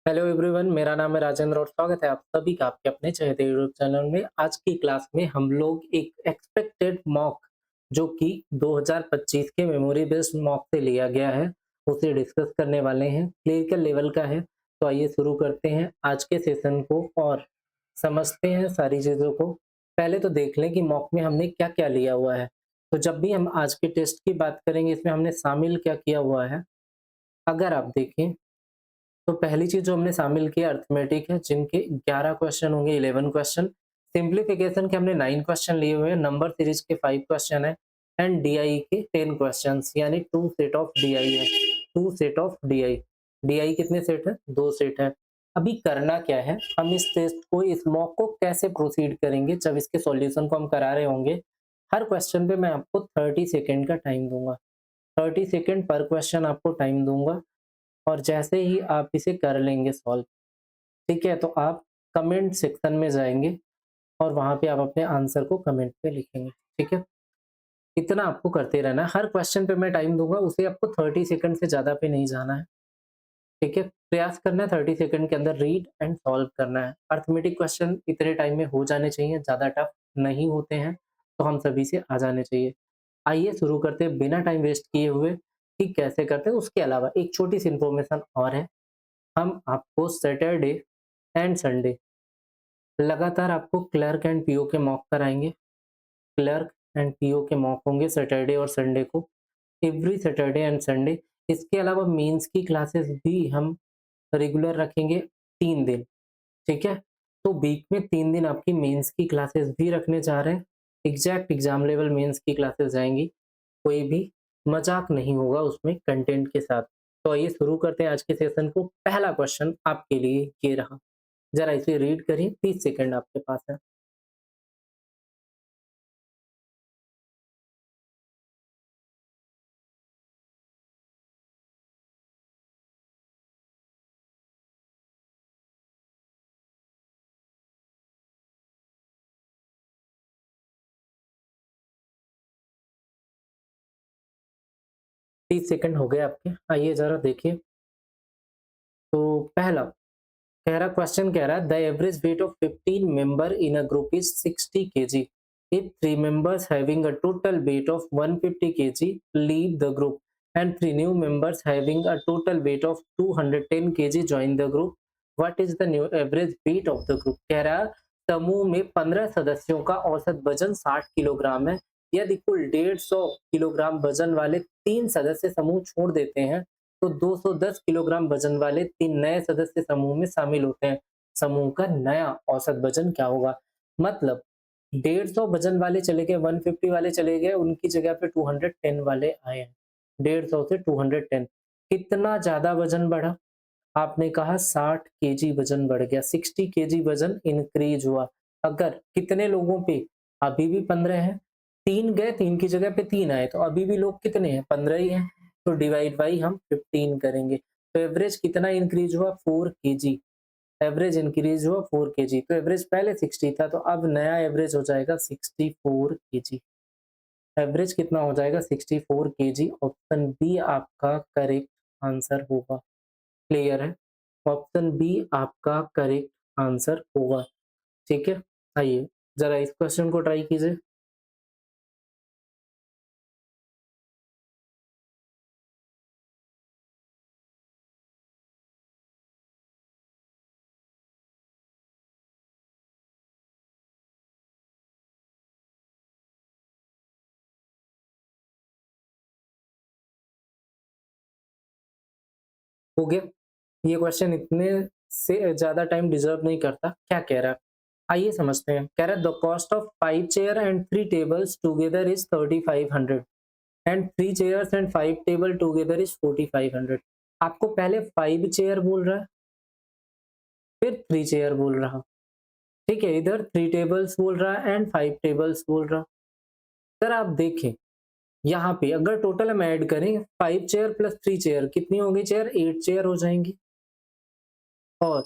Hello everyone, मेरा नाम है राजेंद्र और स्वागत है आप सभी का आपके अपने चहेते यूट्यूब चैनल में। आज की क्लास में हम लोग एक एक्सपेक्टेड मॉक जो कि 2025 के मेमोरी बेस्ड मॉक से लिया गया है, उसे डिस्कस करने वाले हैं। क्लिनिकल लेवल का है, तो आइए शुरू करते हैं आज के सेशन को और समझते हैं सारी चीज़ों को। पहले तो देख लें कि मॉक में हमने क्या-क्या लिया हुआ है। तो जब भी हम आज के टेस्ट की बात करेंगे, इसमें हमने शामिल क्या किया हुआ है, अगर आप देखें तो पहली चीज़ जो हमने शामिल की अरिथमेटिक है, जिनके 11 क्वेश्चन होंगे, 11 क्वेश्चन। सिंप्लीफिकेशन के हमने 9 क्वेश्चन लिए हुए हैं, नंबर सीरीज के 5 क्वेश्चन है एंड डीआई के 10 क्वेश्चंस, यानी 2 सेट ऑफ डीआई है, 2 सेट ऑफ डीआई। डीआई कितने सेट है? 2 सेट है। अभी करना क्या है, हम इस टेस्ट को, इस मॉक को कैसे प्रोसीड करेंगे जब इसके सॉल्यूशन को हम करा रहे होंगे। हर क्वेश्चन पे मैं आपको 30 सेकंड का टाइम दूँगा, 30 सेकंड पर क्वेश्चन आपको टाइम दूँगा और जैसे ही आप इसे कर लेंगे सॉल्व, ठीक है, तो आप कमेंट सेक्शन में जाएँगे और वहाँ पे आप अपने आंसर को कमेंट पे लिखेंगे, ठीक है? इतना आपको करते रहना है। हर क्वेश्चन पे मैं टाइम दूँगा, उसे आपको 30 सेकंड से ज़्यादा पे नहीं जाना है, ठीक है? प्रयास करना है 30 सेकंड के अंदर रीड एंड सॉल्व करना है। अरिथमेटिक क्वेश्चन इतने टाइम में हो जाने चाहिए, ज़्यादा टफ नहीं होते हैं, तो हम सभी से आ जाने चाहिए। आइए शुरू करते हैं बिना टाइम वेस्ट किए हुए कि कैसे करते हैं। उसके अलावा एक छोटी-सी इन्फॉर्मेशन और है, हम आपको सैटरडे एंड संडे लगातार आपको क्लर्क एंड पीओ के मॉक कराएँगे। क्लर्क एंड पीओ के मॉक होंगे सैटरडे और संडे को, एवरी सैटरडे एंड संडे। इसके अलावा मेंस की क्लासेस भी हम रेगुलर रखेंगे 3 दिन, ठीक है? तो वीक में 3 दिन आपकी मेंस की क्लासेस भी रखने जा रहे हैं। एग्ज़ैक्ट एग्ज़ाम लेवल मेंस की क्लासेस जाएँगी, कोई भी मज़ाक नहीं होगा उसमें कंटेंट के साथ। तो आइए शुरू करते हैं आज के सेशन को। पहला क्वेश्चन आपके लिए ये रहा। ज़रा इसे रीड करिए, 30 सेकंड आपके पास है। 30 सेकंड हो गए आपके। आइए ज़रा देखिए। तो पहला कह रहा, क्वेश्चन कह रहा है the average weight of 15 member in a group is 60 KG. If 3 members having a total weight of 150 kg leave the group and 3 new members having a total weight of 210 kg join the group, what is the new average weight of the group? कह रहा समूह में 15 सदस्यों का औसत वजन 60 kilogram है। यदि कुल 150 किलोग्राम वजन वाले 3 सदस्य समूह छोड़ देते हैं तो 210 किलोग्राम वजन वाले 3 नए सदस्य समूह में शामिल होते हैं। समूह का नया औसत वजन क्या होगा? मतलब 150 वजन वाले चले गए, 150 वाले चले गए, उनकी जगह पे 210 वाले आए हैं। 150 से 210, कितना ज़्यादा वजन बढ़ा? आपने कहा 60 केजी वजन बढ़ गया, 60 केजी वजन इंक्रीज हुआ। अगर कितने लोगों पे? अभी भी 15 हैं, 3 गए, 3 की जगह पे 3 आए, तो अभी भी लोग कितने हैं? 15 ही हैं। तो डिवाइड बाई हम 15 करेंगे। तो एवरेज कितना इंक्रीज हुआ? 4 केजी। एवरेज इंक्रीज हुआ 4 केजी। तो एवरेज पहले 60 था, तो अब नया एवरेज हो जाएगा 64 केजी। एवरेज कितना हो जाएगा? 64 केजी। ऑप्शन बी आपका करेक्ट आंसर होगा। क्लियर है? ऑप्शन बी आपका करेक्ट आंसर होगा। ठीक है? आइए ज़रा इस क्वेश्चन को ट्राई कीजिए। हो गया? ये क्वेश्चन इतने से ज़्यादा टाइम डिज़र्व नहीं करता। क्या कह रहा है? आइए समझते हैं। कह रहा है the cost of 5 chair and 3 tables together is 3500 and 3 chairs and 5 table together is 4500। आपको पहले 5 चेयर बोल रहा है, फिर 3 चेयर बोल रहा। ठीक है? इधर 3 टेबल्स बोल रहा है एंड 5 टेबल्स बोल रहा। सर आप देखें, यहाँ पे अगर टोटल हम ऐड करें 5 चेयर प्लस 3 चेयर, कितनी होगी चेयर? 8 चेयर हो जाएँगी। और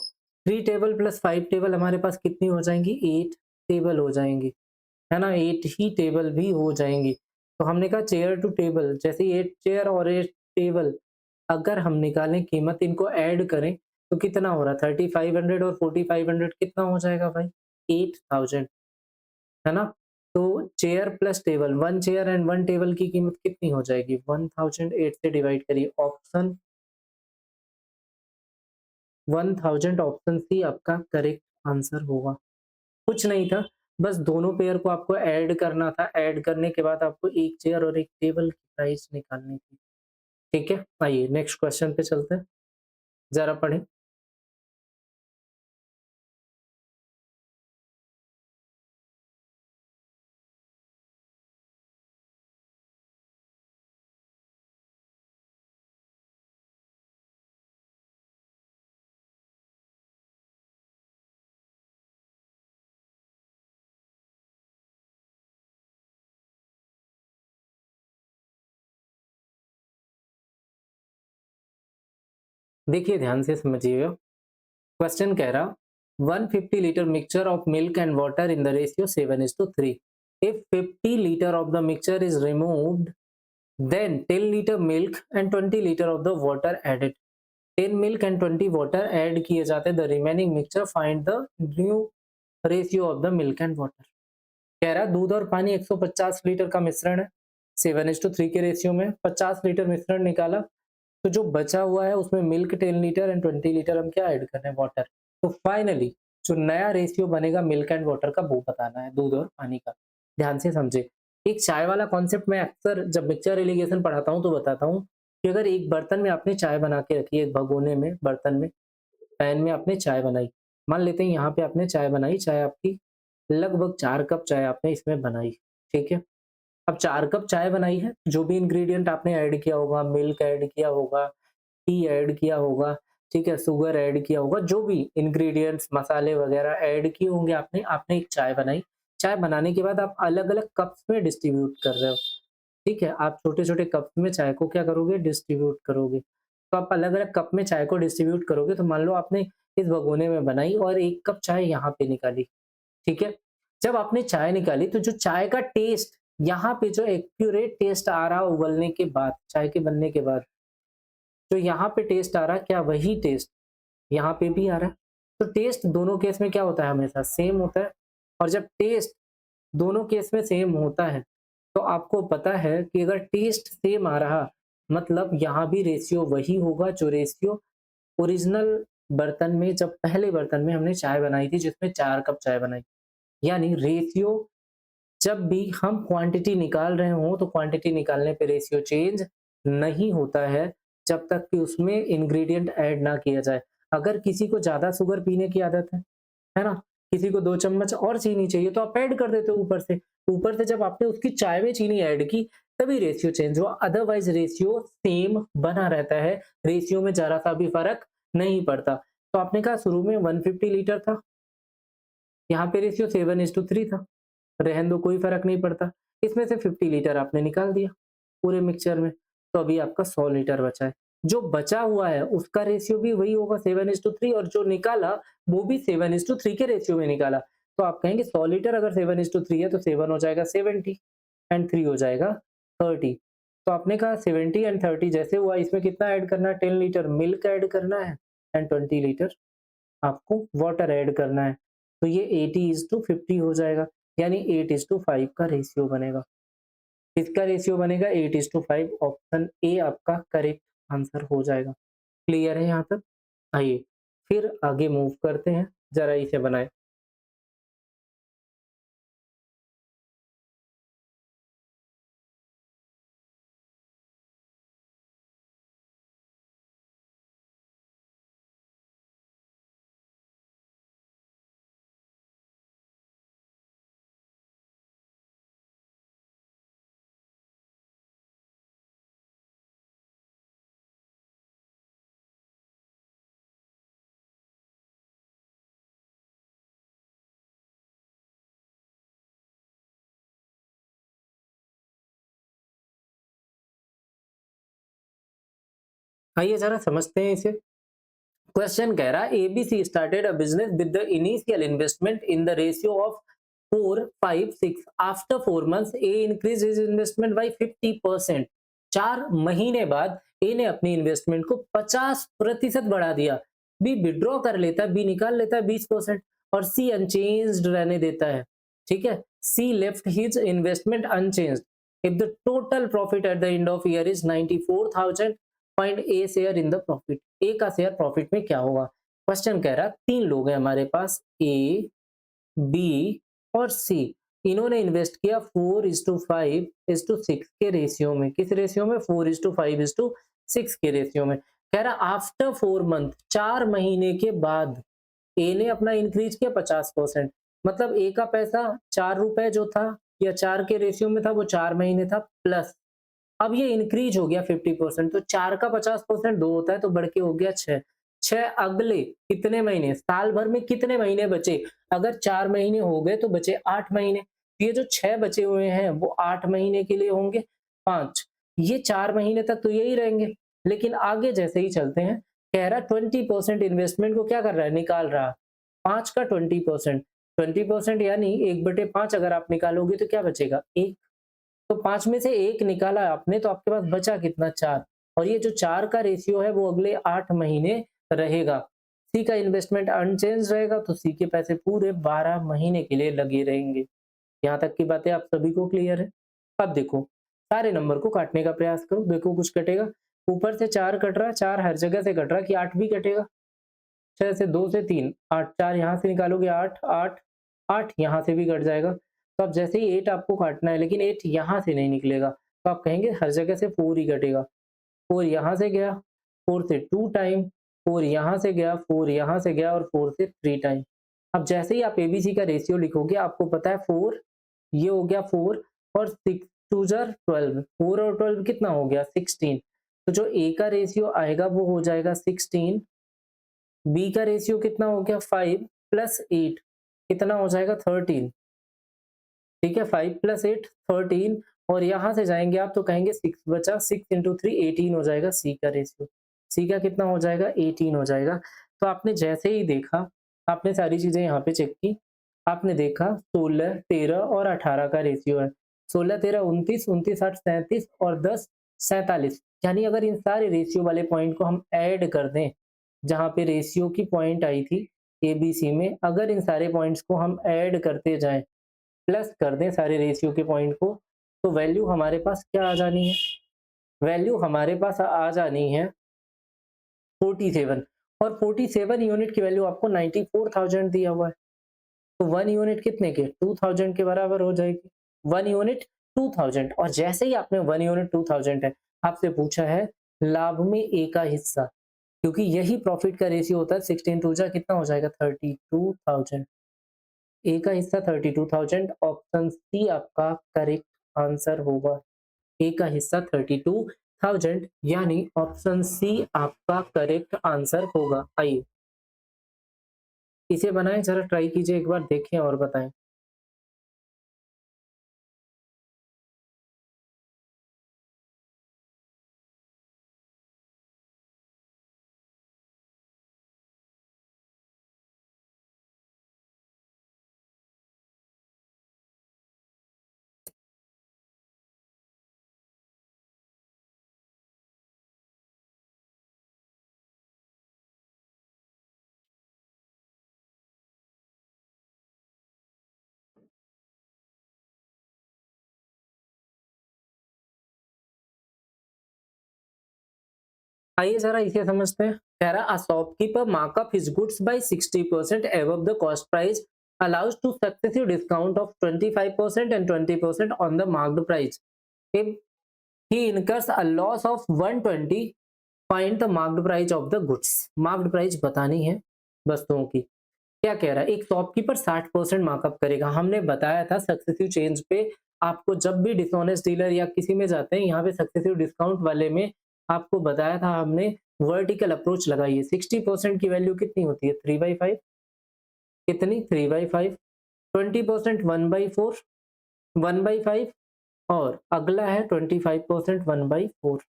3 टेबल प्लस 5 टेबल हमारे पास कितनी हो जाएँगी? 8 टेबल हो जाएँगी, है ना? 8 ही टेबल भी हो जाएँगी। तो हमने कहा चेयर टू टेबल, जैसे 8 चेयर और 8 टेबल अगर हम निकालें कीमत, इनको ऐड करें, तो कितना हो रहा है 3500 और 4500 कितना हो जाएगा भाई 8000, है ना? तो chair plus table, 1 chair and 1 table की कीमत कितनी हो जाएगी? 1008 से डिवाइड करिए। ऑप्शन 1000 ऑप्शन सी आपका करेक्ट आंसर होगा। कुछ नहीं था, बस दोनों पेयर को आपको ऐड करना था। ऐड करने के बाद आपको एक चेयर और एक टेबल की प्राइस निकालनी थी। ठीक है? आइए नेक्स्ट क्वेश्चन पे चलते हैं। ज़रा पढ़ें। देखिए ध्यान से समझिएगा। क्वेश्चन कह रहा 150 litre mixture of milk and water in the ratio 7:3। If 50 liter of the mixture is removed, then 10 liter milk and 20 liter of the water added. 10 milk and 20 water add किए जाते हैं। The remaining mixture find the new ratio of the milk and water. कह रहा दूध और पानी 150 litre का मिश्रण है, 7:3 के रेशियो में 50 लीटर मिश्रण निकाला, तो जो बचा हुआ है उसमें मिल्क 10 लीटर एंड 20 लीटर हम क्या ऐड कर रहे हैं? वाटर। तो फाइनली जो नया रेशियो बनेगा मिल्क एंड वाटर का वो बताना है, दूध और पानी का। ध्यान से समझे। एक चाय वाला कॉन्सेप्ट मैं अक्सर जब मिक्सचर एलिगेशन पढ़ाता हूँ तो बताता हूँ कि अगर एक बर्तन में आपने चाय बना के रखी है, एक भगोने में, बर्तन में, पैन में आपने चाय बनाई। मान लेते हैं यहाँ पे आपने चाय बनाई, चाय आपकी लगभग 4 कप चाय आपने इसमें बनाई, ठीक है? अब 4 कप चाय बनाई है, जो भी इंग्रीडिएंट आपने ऐड किया होगा, मिल्क ऐड किया होगा, टी ऐड किया होगा, ठीक है, शुगर ऐड किया होगा, जो भी इंग्रीडिएंट्स मसाले वगैरह ऐड किए होंगे आपने, आपने एक चाय बनाई। चाय बनाने के बाद आप अलग-अलग कप्स में डिस्ट्रीब्यूट कर रहे हो, ठीक है? आप छोटे-छोटे कप्स में चाय को क्या करोगे? डिस्ट्रीब्यूट करोगे। तो आप अलग-अलग कप में चाय को डिस्ट्रीब्यूट करोगे, तो मान लो आपने इस भगोने में बनाई और 1 कप चाय यहाँ पे निकाली, ठीक है? जब आपने चाय निकाली तो जो चाय का टेस्ट यहाँ पे जो एक्यूरेट टेस्ट आ रहा उबलने के बाद, चाय के बनने के बाद, जो यहाँ पे टेस्ट आ रहा है, क्या वही टेस्ट यहाँ पे भी आ रहा है? तो टेस्ट दोनों केस में क्या होता है? हमेशा सेम होता है। और जब टेस्ट दोनों केस में सेम होता है, तो आपको पता है कि अगर टेस्ट सेम आ रहा, मतलब यहाँ भी रेशियो वही होगा जो रेशियो ओरिजिनल बर्तन में, जब पहले बर्तन में हमने चाय बनाई थी जिसमें 4 कप चाय बनाई। यानी रेशियो जब भी हम क्वांटिटी निकाल रहे हों तो क्वांटिटी निकालने पे रेशियो चेंज नहीं होता है जब तक कि उसमें इंग्रेडिएंट ऐड ना किया जाए। अगर किसी को ज़्यादा शुगर पीने की आदत है ना? किसी को 2 चम्मच और चीनी चाहिए तो आप ऐड कर देते हो ऊपर से। ऊपर से जब आपने उसकी चाय में चीनी ऐड की तभी रेशियो चेंज हुआ, अदरवाइज़ रेशियो सेम बना रहता है, रेशियो में ज़रा-सा भी फ़र्क नहीं पड़ता। तो आपने कहा शुरू में 150 लीटर था, यहाँ पे रेशियो 7:3 था। रहने दो, कोई फ़र्क नहीं पड़ता। इसमें से 50 लीटर आपने निकाल दिया पूरे मिक्सचर में, तो अभी आपका 100 लीटर बचा है। जो बचा हुआ है उसका रेशियो भी वही होगा 7:3 और जो निकाला वो भी 7:3 के रेशियो में निकाला। तो आप कहेंगे 100 लीटर अगर 7:3 है तो 7 हो जाएगा 70 एंड 3 हो जाएगा 30। तो आपने कहा 70 एंड 30 जैसे हुआ, इसमें कितना ऐड करना है? 10 लीटर मिल्क ऐड करना है एंड 20 लीटर आपको वाटर ऐड करना है। तो ये 80:50 हो जाएगा, यानी 8:5 का रेशियो बनेगा। किसका रेशियो बनेगा? 8:5। ऑप्शन ए आपका करेक्ट आंसर हो जाएगा। क्लियर है यहाँ तक? आइए फिर आगे मूव करते हैं, ज़रा इसे बनाएँ। आइए ज़रा समझते हैं इसे। क्वेश्चन कह रहा है ABC started a business with the initial investment in the ratio of 4 5 6। After 4 months A increase his investment by 50%। 4 महीने बाद ए ने अपनी इन्वेस्टमेंट को 50% बढ़ा दिया। बी विड्रॉ कर लेता है, बी निकाल लेता है 20% और सी अनचेंज्ड रहने देता है, ठीक है। C left his investment unchanged if the total profit at the end of year is 94,000, find a share in the profit. A का शेयर प्रॉफिट में क्या होगा? क्वेश्चन कह रहा है 3 लोग हैं हमारे पास, ए, बी और सी। इन्होंने इन्वेस्ट किया 4:5:6 के रेशियो में। किस रेशियो में? 4:5:6 के रेशियो में। कह रहा आफ्टर 4 मंथ, 4 महीने के बाद ए ने अपना इंक्रीज किया 50%, मतलब ए का पैसा 4 रुपए जो था या 4 के रेशियो में था वो 4 महीने था, प्लस अब ये इंक्रीज हो गया 50%, तो 4 का 50% 2 होता है, तो बढ़ के हो गया 6। 6 अगले कितने महीने, साल भर में कितने महीने बचे? अगर 4 महीने हो गए तो बचे 8 महीने। ये जो 6 बचे हुए हैं वो 8 महीने के लिए होंगे। 5 ये 4 महीने तक तो यही रहेंगे, लेकिन आगे जैसे ही चलते हैं, कह रहा 20% इन्वेस्टमेंट को क्या कर रहा है? निकाल रहा है। 5 का 20%, 20% यानी 1/5 अगर आप निकालोगे तो क्या बचेगा? 1। तो 5 में से 1 निकाला आपने तो आपके पास बचा कितना? 4। और ये जो 4 का रेशियो है वो अगले 8 महीने रहेगा। सी का इन्वेस्टमेंट अनचेंज रहेगा, तो सी के पैसे पूरे 12 महीने के लिए लगे रहेंगे। यहाँ तक की बातें आप सभी को क्लियर है? अब देखो, सारे नंबर को काटने का प्रयास करो, देखो कुछ कटेगा। ऊपर से 4 कट रहा है, 4 हर जगह से कट रहा है, कि 8 भी कटेगा। 6 से 2 से 3, 8, 4 यहाँ से निकालोगे 8, 8, 8 यहाँ से भी कट जाएगा। तो अब जैसे ही 8 आपको काटना है, लेकिन 8 यहाँ से नहीं निकलेगा, तो आप कहेंगे हर जगह से 4 ही कटेगा। 4 यहाँ से गया, 4 से 2 टाइम, 4 यहाँ से गया, 4 यहाँ से गया और 4 से 3 टाइम। अब जैसे ही आप एबीसी का रेशियो लिखोगे, आपको पता है 4, ये हो गया 4 और 6 2 जार 12, 4 और 12 कितना हो गया? 16। तो जो ए का रेशियो आएगा वो हो जाएगा 16, बी का रेशियो कितना हो गया? 5 प्लस 8 कितना हो जाएगा? 13। ठीक है, 5 प्लस 8 13, और यहाँ से जाएंगे आप तो कहेंगे 6 बचा, 6 इंटू 3 18 हो जाएगा सी का रेशियो। सी का कितना हो जाएगा? 18 हो जाएगा। तो आपने जैसे ही देखा, आपने सारी चीजें यहाँ पे चेक की, आपने देखा 16, 13 और 18 का रेशियो है। 16, 13, 29, 29, 8, 37 और 10, 47। यानी अगर इन सारे रेशियो वाले पॉइंट को हम ऐड कर दें, जहाँ पे रेशियो की पॉइंट आई थी ए बी सी में, अगर इन सारे पॉइंट्स को हम ऐड करते जाएं, प्लस कर दें सारे रेशियो के पॉइंट को, तो वैल्यू हमारे पास क्या आ जानी है? वैल्यू हमारे पास आ जानी है 47, और 47 यूनिट की वैल्यू आपको 94,000 दिया हुआ है। तो 1 यूनिट कितने के? 2000 के बराबर हो जाएगी। 1 यूनिट 2000, और जैसे ही आपने 1 यूनिट 2000 है, आपसे पूछा है लाभ में ए का हिस्सा, क्योंकि यही प्रॉफिट का रेशियो होता है। 16 टू जा कितना हो जाएगा? 32,000। ए का हिस्सा 32,000, ऑप्शन सी आपका करेक्ट आंसर होगा। ए का हिस्सा 32,000, यानी ऑप्शन सी आपका करेक्ट आंसर होगा। आइए इसे बनाएं, जरा ट्राई कीजिए एक बार, देखें और बताएं। आइए जरा इसे समझते हैं। कह रहा a shopkeeper mark up his goods by 60% above the cost price allows to successive discount of 25% and 20% on the marked price. If he incurs a loss of 120, find the marked price of the goods. marked price बतानी है वस्तुओं की। क्या कह रहा है? एक shopkeeper 60% markup करेगा। हमने बताया था सक्सेसिव चेंज पे आपको जब भी डिसऑनेस्ट डीलर या किसी में जाते हैं, यहाँ पे सक्सेसिव डिस्काउंट वाले में आपको बताया था हमने, वर्टिकल अप्रोच लगाइए। 60% की वैल्यू कितनी होती है? 3/5। कितनी? 3/5। 20% 1/4, 1/5, और अगला है 25% 1/4।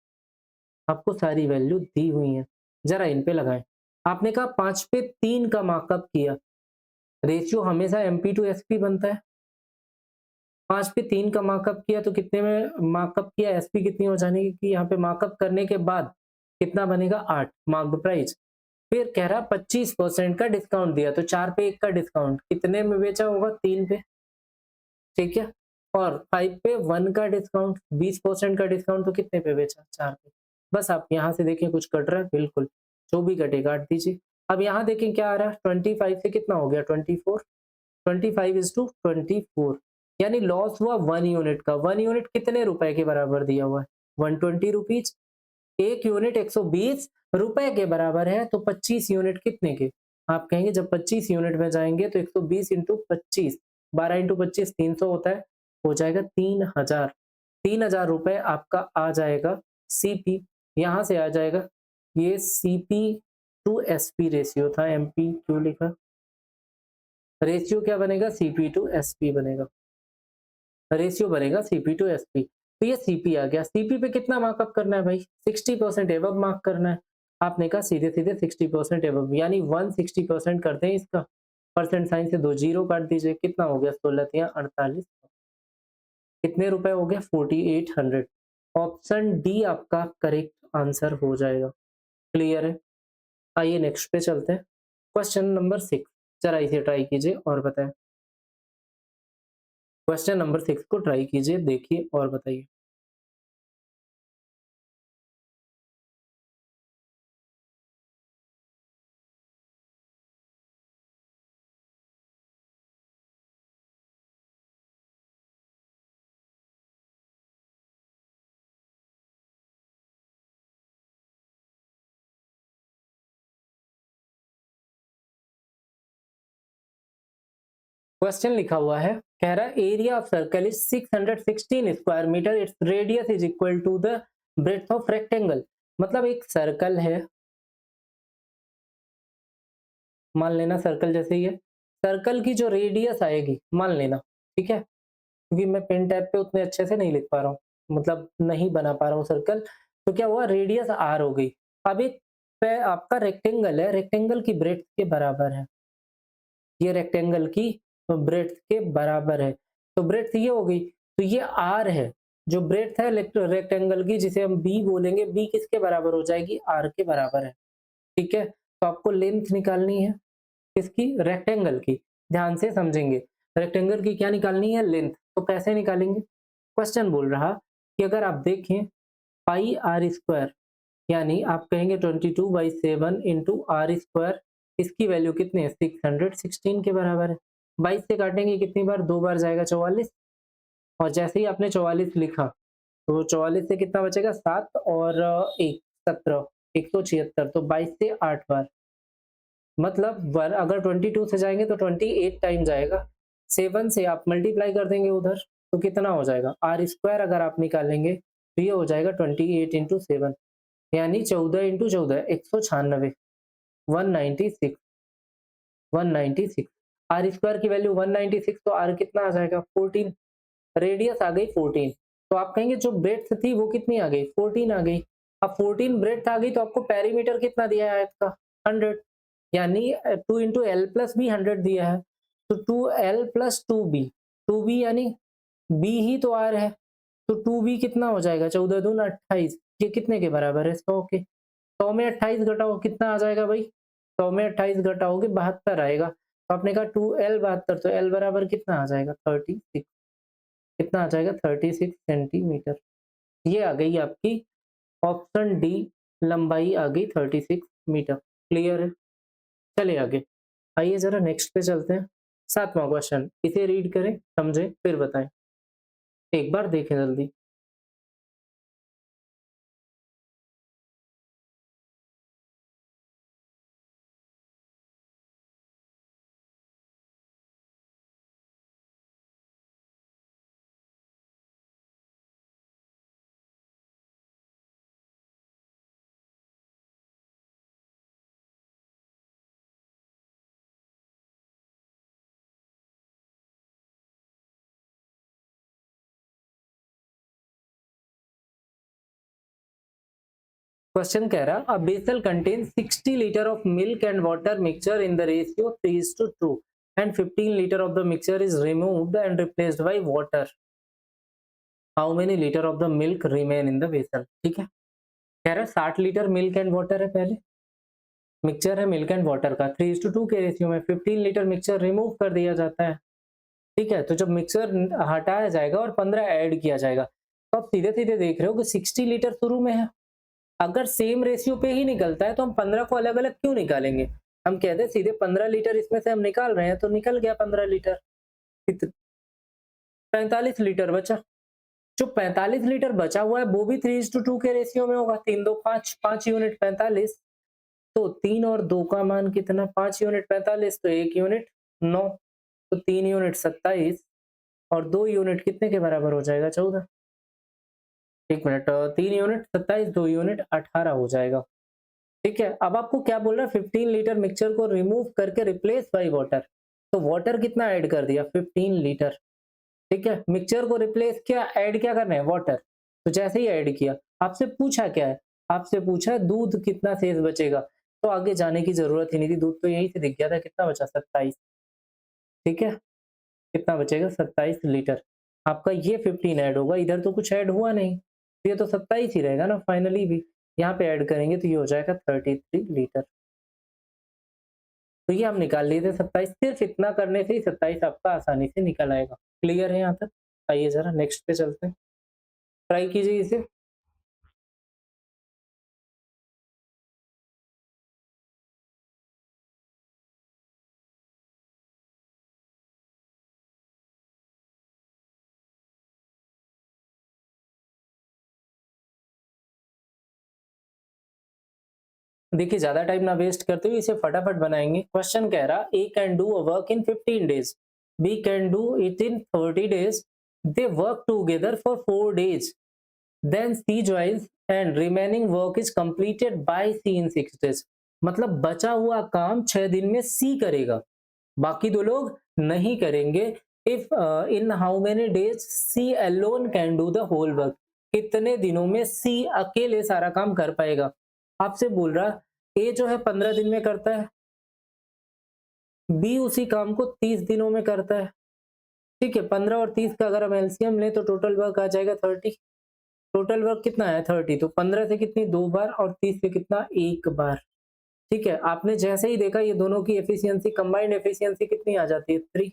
आपको सारी वैल्यू दी हुई है, जरा इन पे लगाएं। आपने कहा 5 पे 3 का मार्कअप किया, रेशियो हमेशा एमपी टू एसपी बनता है। 5 पे 3 का मार्कअप किया तो कितने में मार्कअप किया? एसपी कितनी हो जाने की? यहाँ पे मार्कअप करने के बाद कितना बनेगा? 8 मार्क्ड प्राइस। फिर कह रहा 25% का डिस्काउंट दिया, तो 4 पे 1 का डिस्काउंट कितने में बेचा होगा? 3 पे, ठीक है। और 5 पे 1 का डिस्काउंट, 20% का डिस्काउंट, तो कितने पे बेचा? 4 पे। बस आप यहाँ से देखें कुछ कट रहा है? बिल्कुल, जो भी कटे काट दीजिए। अब यहाँ देखें क्या आ रहा है? 25 से कितना हो गया? 24, 25:24, यानी लॉस हुआ 1 यूनिट का। 1 यूनिट कितने रुपए के बराबर दिया हुआ है? 120 रुपीज। 1 यूनिट 120 रुपए के बराबर है, तो 25 यूनिट कितने के? आप कहेंगे जब 25 यूनिट में जाएंगे तो 120 इंटू 25, 12 इंटू 25 300 होता है, हो जाएगा 3000। 3000 रुपए आपका आ जाएगा सीपी। यहाँ से आ जाएगा, ये सीपी टू एसपी रेशियो था, एमपी क्यों लिखा? रेशियो क्या बनेगा? सीपी टू एसपी बनेगा, रेशियो बनेगा सीपी टू एसपी। तो ये सीपी आ गया। सीपी पे कितना मार्कअप करना है भाई? 60% एबव मार्क करना है। आपने कहा सीधे सीधे 60% एबव, यानी 160% करते हैं इसका। परसेंट साइन से 2 जीरो काट दीजिए, कितना हो गया? 16 48। कितने रुपए हो गया? 4800। ऑप्शन डी आपका करेक्ट आंसर हो जाएगा। क्लियर है? आइए नेक्स्ट पे चलते हैं। क्वेश्चन नंबर 6, जरा इसे ट्राई कीजिए और बताएं। क्वेश्चन नंबर 6 को ट्राई कीजिए, देखिए और बताइए। क्वेश्चन लिखा हुआ है, कह रहा है area of circle is 616 square metre, its radius is equal to the breadth of rectangle. मतलब एक सर्कल है, मान लेना सर्कल जैसे ही है, सर्कल की जो रेडियस आएगी मान लेना, ठीक है, क्योंकि मैं पेन टैब पे उतने अच्छे से नहीं लिख पा रहा हूँ, मतलब नहीं बना पा रहा हूँ सर्कल, तो क्या हुआ? रेडियस आर हो गई। अब एक पे आपका रेक्टेंगल है, रेक्टेंगल की ब्रेड्थ के बराबर है, ये रेक्टेंगल की ब्रेड्थ के बराबर है, तो ब्रेड्थ ये हो गई, तो ये आर है। जो ब्रेड्थ है रेक्टेंगल की, जिसे हम बी बोलेंगे, बी किसके बराबर हो जाएगी? आर के बराबर है, ठीक है। तो आपको लेंथ निकालनी है किसकी? रेक्टेंगल की। ध्यान से समझेंगे, रेक्टेंगल की क्या निकालनी है? लेंथ। तो कैसे निकालेंगे? क्वेश्चन बोल रहा कि अगर आप देखें पाई आर स्क्वायर, यानी आप कहेंगे 22/7 इंटू आर स्क्वायर, इसकी वैल्यू कितनी है? 616 के बराबर है। 22 से काटेंगे कितनी बार? 2 बार जाएगा 44, और जैसे ही आपने 44 लिखा तो 44 से कितना बचेगा? 7 और 1 17, 176, तो 22 से 8 बार, मतलब अगर 22 से जाएंगे तो 28 टाइम जाएगा। 7 से आप मल्टीप्लाई कर देंगे उधर, तो कितना हो जाएगा? आर स्क्वायर अगर आप निकालेंगे तो ये हो जाएगा 28 इंटू 7, यानी 14 इंटू 14 196, 196, 196। आर स्क्वायर की वैल्यू 196, तो आर कितना आ जाएगा? 14। रेडियस आ गई 14, तो आप कहेंगे जो ब्रेड्थ थी वो कितनी आ गई? 14 आ गई। अब 14 ब्रेड्थ आ गई, तो आपको पेरीमीटर कितना दिया है आयत का? 100, यानी 2 इंटू एल प्लस बी 100 दिया है, तो 2l प्लस 2b, 2b यानी b ही तो आर है, तो 2b कितना हो जाएगा? 14 दूना 28, ये कितने के बराबर है? 100 के। 100 में 28 घटाओ, कितना आ जाएगा भाई? 100 में 28 घटाओगे 72 आएगा, तो आपने कहा 2l 72, तो l बराबर कितना आ जाएगा? 36। कितना आ जाएगा? 36 सेंटीमीटर। ये आ गई आपकी ऑप्शन डी, लंबाई आ गई 36 मीटर। क्लियर है? चलिए आगे, आइए जरा नेक्स्ट पे चलते हैं। 7वां क्वेश्चन, इसे रीड करें, समझें, फिर बताएं। एक बार देखें जल्दी। क्वेश्चन कह रहा, a vessel contain 60 litre of milk and water mixture in the ratio 3:2 and 15 litre of the mixture is removed and replaced by water. How many litre of the milk remain in the vessel? ठीक है, कह रहा है 60 litre milk and water है पहले, mixture है milk and water का 3:2 के रेशियो में 15 लीटर मिक्सचर रिमूव कर दिया जाता है। ठीक है, तो जब मिक्सचर हटाया जाएगा और 15 ऐड किया जाएगा, तो आप सीधे-सीधे देख रहे हो कि 60 लीटर शुरू में है। अगर सेम रेशियो पे ही निकलता है तो हम 15 को अलग-अलग क्यों निकालेंगे? हम कहते हैं सीधे 15 लीटर इसमें से हम निकाल रहे हैं तो निकल गया 15 लीटर। कित 45 लीटर बचा। जो 45 लीटर बचा हुआ है वो भी 3:2 के रेशियो में होगा। 3 2 5 5 यूनिट 45, तो 3 और 2 का मान कितना? 5 यूनिट 45, तो 1 यूनिट 9, तो 3 यूनिट 27 और 2 यूनिट कितने के बराबर हो जाएगा? 14। 1 मिनट, 3 यूनिट 27, 2 यूनिट 18 हो जाएगा। ठीक है, अब आपको क्या बोल रहा है? 15 लीटर मिक्सचर को रिमूव करके रिप्लेस बाय वाटर। तो वाटर कितना ऐड कर दिया? 15 लीटर। ठीक है, मिक्सचर को रिप्लेस किया, ऐड क्या करना है? वाटर। तो जैसे ही ऐड किया, आपसे पूछा क्या है? आपसे पूछा दूध कितना शेष बचेगा, तो आगे जाने की जरूरत ही नहीं थी, दूध तो यहीं से दिख गया था। कितना बचा? 27। ठीक है, कितना बचेगा? 27 लीटर। आपका ये 15 ऐड होगा, इधर तो कुछ ऐड हुआ नहीं, तो ये तो 27 ही रहेगा ना फाइनली भी। यहाँ पे ऐड करेंगे तो ये हो जाएगा 33 लीटर। तो ये हम निकाल लिए थे 27। सिर्फ इतना करने से ही 27 आपका आसानी से निकल आएगा। क्लियर है यहाँ तक? आइए जरा नेक्स्ट पे चलते हैं। ट्राई कीजिए इसे। देखिए ज्यादा टाइम ना वेस्ट करते हुए इसे फटाफट बनाएंगे। क्वेश्चन कह रहा A can do a work in 15 days, B can do it in 30 days, they work together for 4 days, then C joins and remaining work is completed by C in 6 days. मतलब बचा हुआ काम 6 दिन में सी करेगा, बाकी दो लोग नहीं करेंगे। If in how many days C alone can do the whole work, कितने दिनों में सी अकेले सारा काम कर पाएगा। आपसे बोल रहा ए जो है 15 दिन में करता है, बी उसी काम को 30 दिनों में करता है। ठीक है, 15 और 30 का अगर हम एलसीएम लें तो टोटल वर्क आ जाएगा 30। टोटल वर्क कितना है? 30। तो 15 से कितनी? 2 बार, और 30 से कितना? 1 बार। ठीक है, आपने जैसे ही देखा ये दोनों की एफिशिएंसी, कंबाइंड एफिशिएंसी कितनी आ जाती है? 3।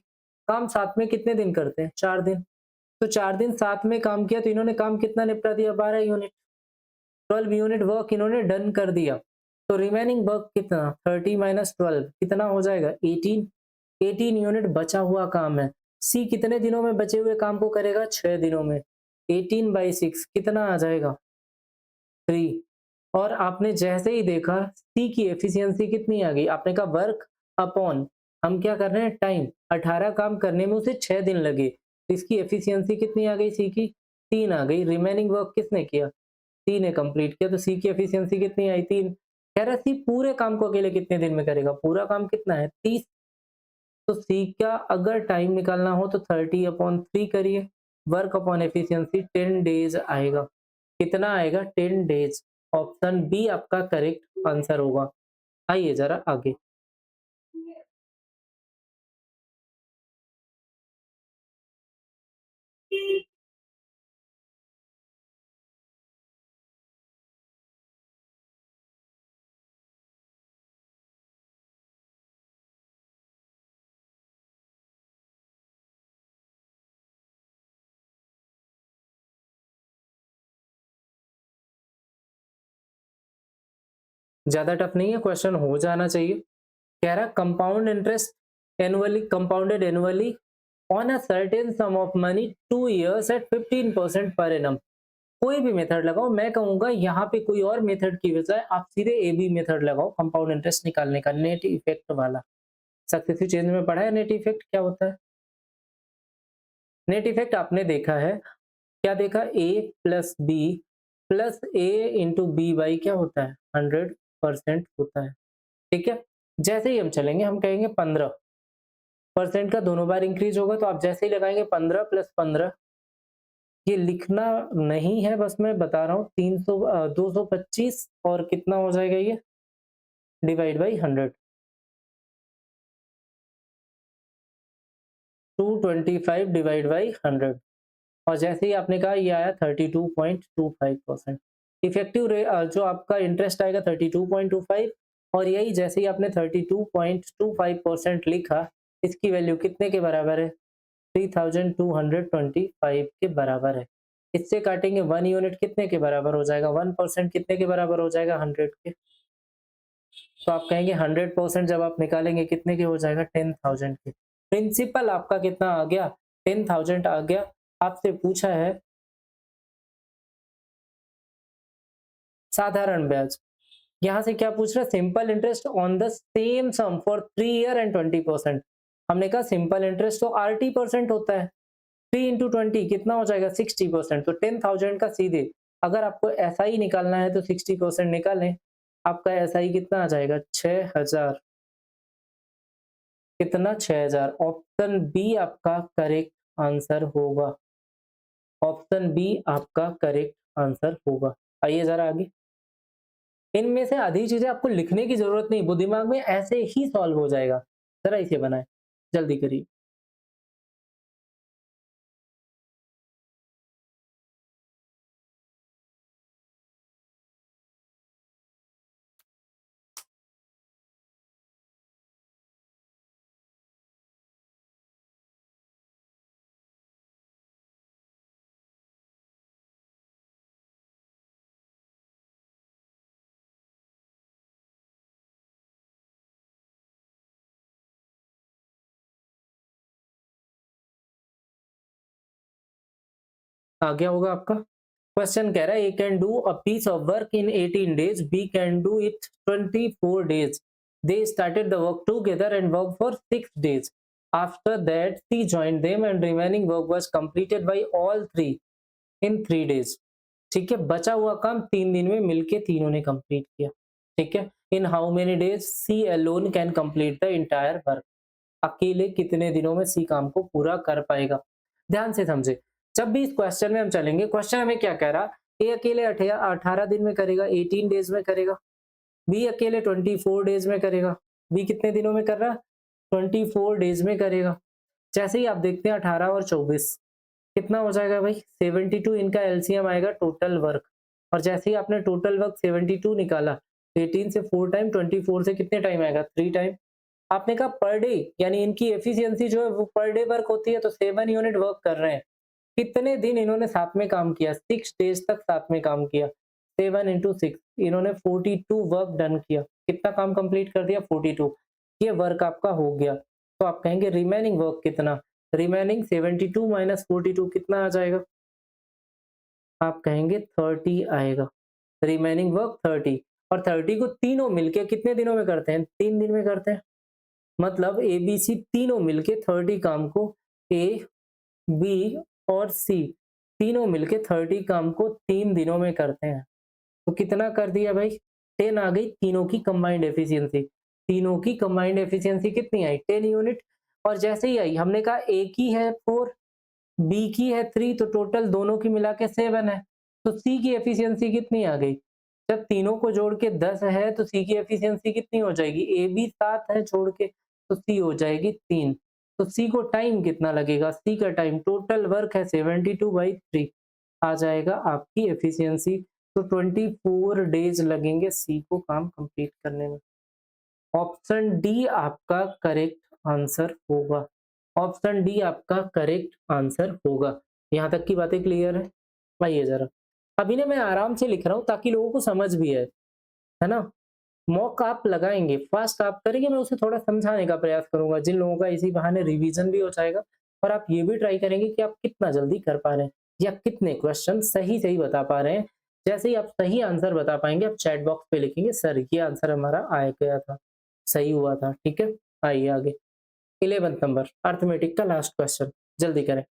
काम साथ में कितने दिन करते हैं? 4 दिन। तो 4 दिन साथ में काम किया तो इन्होंने काम कितना निपटा दिया? 12 यूनिट। 12 यूनिट वर्क इन्होंने डन कर दिया। तो रिमेनिंग वर्क कितना? 30 माइनस 12 कितना हो जाएगा? 18। 18 यूनिट बचा हुआ काम है। सी कितने दिनों में बचे हुए काम को करेगा? 6 दिनों में। 18/6 कितना आ जाएगा? 3। और आपने जैसे ही देखा सी की एफिशिएंसी कितनी आ गई? आपने कहा वर्क अपॉन, हम क्या कर रहे हैं? टाइम। 18 काम करने में उसे 6 दिन लगे, तो इसकी एफिशिएंसी कितनी आ गई? सी की 3 आ गई। रिमेनिंग वर्क किसने किया? सी ने कंप्लीट किया, तो सी की एफिशिएंसी कितनी आई? 3। कह रहा सी पूरे काम को अकेले कितने दिन में करेगा? पूरा काम कितना है? 30। तो सी का अगर टाइम निकालना हो तो 30/3 करिए। वर्क अपॉन एफिशिएंसी 10 डेज आएगा। कितना आएगा? 10 डेज। ऑप्शन बी आपका करेक्ट आंसर होगा। आइए जरा आगे। ज्यादा टफ नहीं है, क्वेश्चन हो जाना चाहिए। कह रहा compound interest annually compounded annually on a certain some of money 2 years at 15% per annum. कोई भी मेथड लगाओ, मैं कहूंगा यहाँ पे कोई और मेथड की बजाय आप सीधे ए बी मेथड लगाओ कंपाउंड इंटरेस्ट निकालने का, नेट इफेक्ट वाला। सक्सेसिव चेंज में पढ़ा है नेट इफेक्ट क्या होता है? नेट इफेक्ट आपने देखा है, क्या देखा? A plus B plus A into B by क्या होता है? 100% होता है। ठीक है, जैसे ही हम चलेंगे हम कहेंगे 15% का दोनों बार इंक्रीज होगा, तो आप जैसे ही लगाएंगे 15 प्लस 15, ये लिखना नहीं है, बस मैं बता रहा हूँ। 225 और कितना हो जाएगा ये? Divide by 100। 225 डिवाइड बाई 100, और जैसे ही आपने कहा ये आया 32.25%। इफेक्टिव जो आपका इंटरेस्ट आएगा 32.25, और यही जैसे ही आपने 32.25% लिखा, इसकी वैल्यू कितने के बराबर है? 3225 के बराबर है। इससे काटेंगे 1 यूनिट कितने के बराबर हो जाएगा? 1% कितने के बराबर हो जाएगा? 100 के। तो आप कहेंगे 100% जब आप निकालेंगे कितने के हो जाएगा? 10,000 के। प्रिंसिपल आपका कितना आ गया? 10,000 आ गया। आपसे पूछा है साधारण ब्याज। यहाँ से क्या पूछ रहा है? Simple interest on the same sum for 3 year and 20%। हमने कहा सिंपल इंटरेस्ट तो RT% होता है। 3 इंटू 20 कितना हो जाएगा? 60%। तो 10,000 का सीधे अगर आपको एसआई निकालना है तो 60% निकालें। आपका एसआई कितना आ जाएगा? 6,000। कितना? 6,000। ऑप्शन बी आपका करेक्ट आंसर होगा। ऑप्शन बी आपका करेक्ट आंसर होगा। आइए जरा आगे। इनमें से आधी चीजें आपको लिखने की जरूरत नहीं, वो दिमाग में ऐसे ही सॉल्व हो जाएगा। जरा इसे बनाएं, जल्दी करिए। आ गया होगा आपका। क्वेश्चन कह रहा है A can do a piece of work in 18 days, B can do it 24 days. They started the work together and work for 6 days. After that C joined them and remaining work was completed by all three in 3 days. ठीक है, बचा हुआ काम 3 दिन में मिलके तीनों ने कंप्लीट किया। ठीक है, in how many days C alone can complete the entire work. अकेले कितने दिनों में सी काम को पूरा कर पाएगा? ध्यान से समझे, जब भी इस क्वेश्चन में हम चलेंगे, क्वेश्चन हमें क्या कह रहा? ए अकेले 18 दिन में करेगा, 18 डेज में करेगा। बी अकेले 24 डेज में करेगा। बी कितने दिनों में कर रहा? 24 डेज में करेगा। जैसे ही आप देखते हैं 18 और 24 कितना हो जाएगा भाई? 72। इनका एलसीएम आएगा टोटल वर्क। और जैसे ही आपने टोटल वर्क 72 निकाला, 18 से 4 टाइम, 24 से कितने टाइम आएगा? 3 टाइम। आपने कहा पर डे, यानी इनकी एफिशिएंसी जो है वो पर डे वर्क होती है, तो 7 यूनिट वर्क कर रहे हैं। कितने दिन इन्होंने साथ में काम किया? 6 डेज तक साथ में काम किया। 7 इंटू 6 इन्होंने 42 वर्क डन किया। कितना काम कंप्लीट कर दिया? 42। ये वर्क आपका हो गया। तो आप कहेंगे रिमेनिंग वर्क कितना? रिमेनिंग 72 माइनस 42 कितना आ जाएगा? आप कहेंगे 30 आएगा। Remaining work 30। और 30 को तीनों मिलके कितने दिनों में करते हैं? 3 दिन में करते हैं। मतलब ए बी सी तीनों मिलके 30 काम को, ए बी और सी तीनों मिलके 30 काम को 3 दिनों में करते हैं। तो कितना कर दिया भाई? 10 आ गई तीनों की कंबाइंड एफिशिएंसी। तीनों की कंबाइंड एफिशिएंसी कितनी आई? 10 यूनिट। और जैसे ही आई, हमने कहा ए की है 4, बी की है 3, तो टोटल दोनों की मिला के 7 है। तो सी की एफिशिएंसी कितनी आ गई? जब तीनों को जोड़ के 10 है तो सी की एफिशिएंसी कितनी हो जाएगी? ए बी 7 है जोड़ के, तो सी हो जाएगी 3। तो सी को टाइम कितना लगेगा? सी का टाइम, टोटल वर्क है 72/3, आ जाएगा आपकी एफिशिएंसी। तो 24 डेज लगेंगे सी को काम कंप्लीट करने में। ऑप्शन डी आपका करेक्ट आंसर होगा। ऑप्शन डी आपका करेक्ट आंसर होगा। यहाँ तक की बातें क्लियर है? आइए जरा, अभी ना मैं आराम से लिख रहा हूँ ताकि लोगों को समझ भी आए, है ना? मॉक आप लगाएंगे, फास्ट आप करेंगे, मैं उसे थोड़ा समझाने का प्रयास करूंगा, जिन लोगों का इसी बहाने रिवीजन भी हो जाएगा। और आप ये भी ट्राई करेंगे कि आप कितना जल्दी कर पा रहे हैं या कितने क्वेश्चन सही सही बता पा रहे हैं। जैसे ही आप सही आंसर बता पाएंगे, आप चैट बॉक्स पे लिखेंगे सर ये आंसर हमारा आ गया था, सही हुआ था। ठीक है, आइए आगे। 11th नंबर अर्थमेटिक का लास्ट क्वेश्चन, जल्दी करें।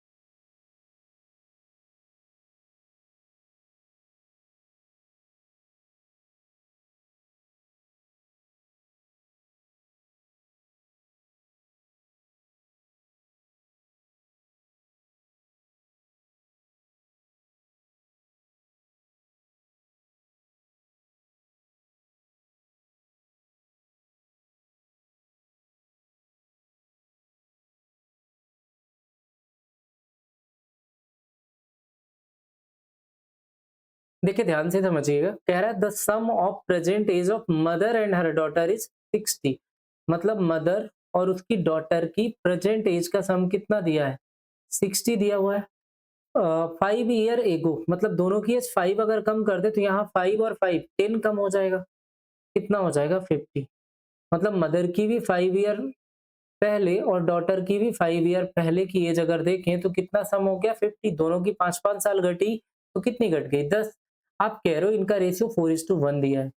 देखिए ध्यान से समझिएगा, कह रहा है the sum of present age of mother and her daughter is 60। मतलब मदर और उसकी डॉटर की प्रेजेंट एज का सम कितना दिया है, 60 दिया हुआ है। 5 ईयर एगो, मतलब दोनों की एज 5 अगर कम कर दे तो यहाँ 5 और 5 10 कम हो जाएगा, कितना हो जाएगा 50। मतलब मदर की भी 5 ईयर पहले और डॉटर की भी 5 ईयर पहले की एज अगर देखें तो कितना सम हो गया 50। दोनों की 5-5 साल घटी तो कितनी घट गई 10। आप कह रहे हो इनका रेशियो 4:1 दिया है,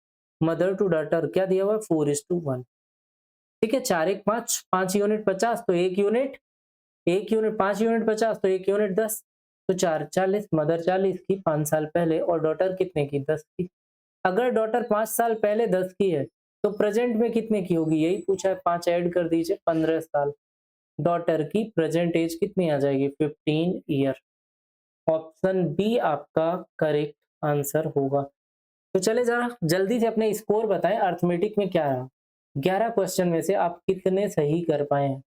मदर टू डॉटर क्या दिया हुआ है 4:1। ठीक है, 4 1 5, 5 यूनिट 50 तो 1 यूनिट, 1 यूनिट 5 यूनिट 50 तो 1 यूनिट 10, तो 4 40, मदर 40 की 5 साल पहले और डॉटर कितने की 10 की। अगर डॉटर 5 साल पहले 10 की है तो प्रेजेंट में कितने की होगी, यही पूछा है, 5 ऐड कर दीजिए 15 साल। डॉटर की प्रेजेंट एज कितनी आ जाएगी 15 ईयर। ऑप्शन बी आपका करेक्ट आंसर होगा। तो चले जरा जल्दी से अपने स्कोर बताएं, अर्थमेटिक में क्या रहा। 11 क्वेश्चन में से आप कितने सही कर पाए हैं,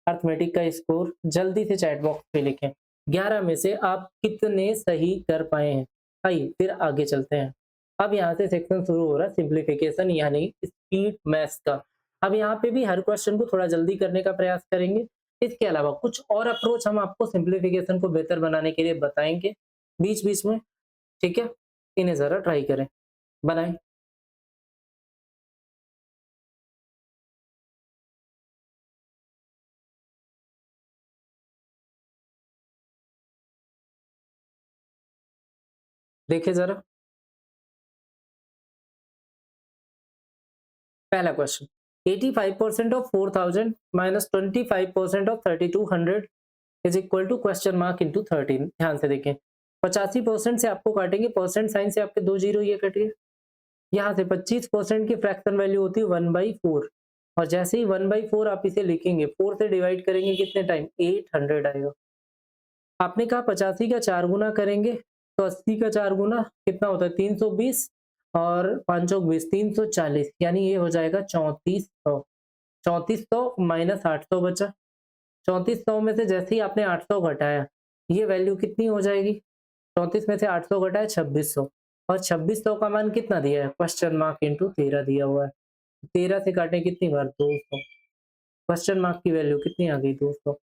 अर्थमेटिक का स्कोर जल्दी से चैट बॉक्स पे लिखें। 11 में से आप कितने सही कर पाए हैं। आइए फिर आगे चलते हैं। अब यहाँ से सेक्शन शुरू हो रहा है सिंप्लीफिकेशन यानी स्पीड मैथ्स का। अब यहाँ पे भी हर क्वेश्चन को थोड़ा जल्दी करने का प्रयास करेंगे। इसके अलावा कुछ और अप्रोच हम आपको सिंप्लीफिकेशन को बेहतर बनाने के लिए बताएंगे बीच बीच में। ठीक है, इन्हें जरा ट्राई करें, बनाएं। देखिए जरा पहला question, 85% of 4000 minus 25% of 3200 is equal to question mark into 13। ध्यान से देखें, 85% से आपको काटेंगे, परसेंट साइन से आपके 2 जीरो ये कट गए। यहाँ से 25% की फ्रैक्शन वैल्यू होती है 1/4, और जैसे ही 1/4 आप इसे लिखेंगे 4 से डिवाइड करेंगे कितने टाइम 800 आएगा। आपने कहा 85 का 4 गुना करेंगे तो 80 का 4 गुना कितना होता है 320, और 5 चौक 20 340, यानी ये हो जाएगा 3400। 3400 माइनस 800 बचा, 3400 में से जैसे ही आपने 800 घटाया ये वैल्यू कितनी हो जाएगी, 34 में से 800 घटाया 2600, और 2600 का मान कितना दिया है क्वेश्चन मार्क इंटू 13 दिया हुआ है। 13 से काटे कितनी बार 200, क्वेश्चन मार्क की वैल्यू कितनी आ गई 200,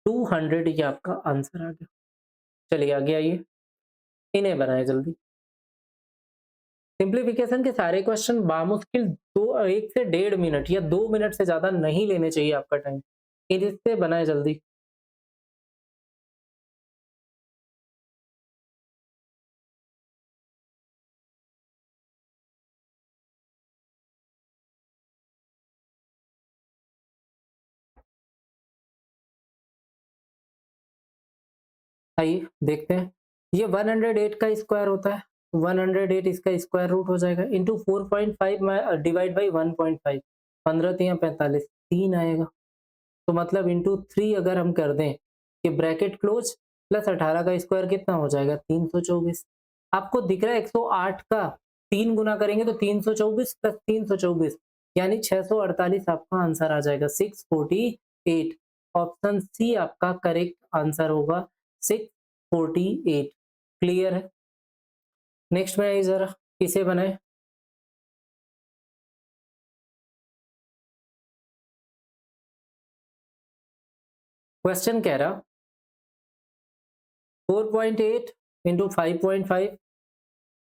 200 ये आपका आंसर आ गया। चलिए आगे आइए, इन्हें बनाए जल्दी। सिंप्लीफिकेशन के सारे क्वेश्चन बामुश्किल 1 से 1.5 मिनट या 2 मिनट से ज्यादा नहीं लेने चाहिए आपका टाइम, इससे बनाए जल्दी। आइए देखते हैं, ये 108 का स्क्वायर होता है, 108 इसका स्क्वायर रूट हो जाएगा इंटू 4.5 डिवाइड बाई 1.5, 15 तिया 45 3 आएगा। तो मतलब इंटू 3 अगर हम कर दें कि ब्रैकेट क्लोज, प्लस 18 का स्क्वायर कितना हो जाएगा 324। आपको दिख रहा है 108 का 3 गुना करेंगे तो 324 प्लस 324 यानी 648 आपका आंसर आ जाएगा 648। ऑप्शन सी आपका करेक्ट आंसर होगा 648। क्लियर है। नेक्स्ट में आइए जरा, इसे बनाए। क्वेश्चन कह रहा 4.8 इंटू 5.5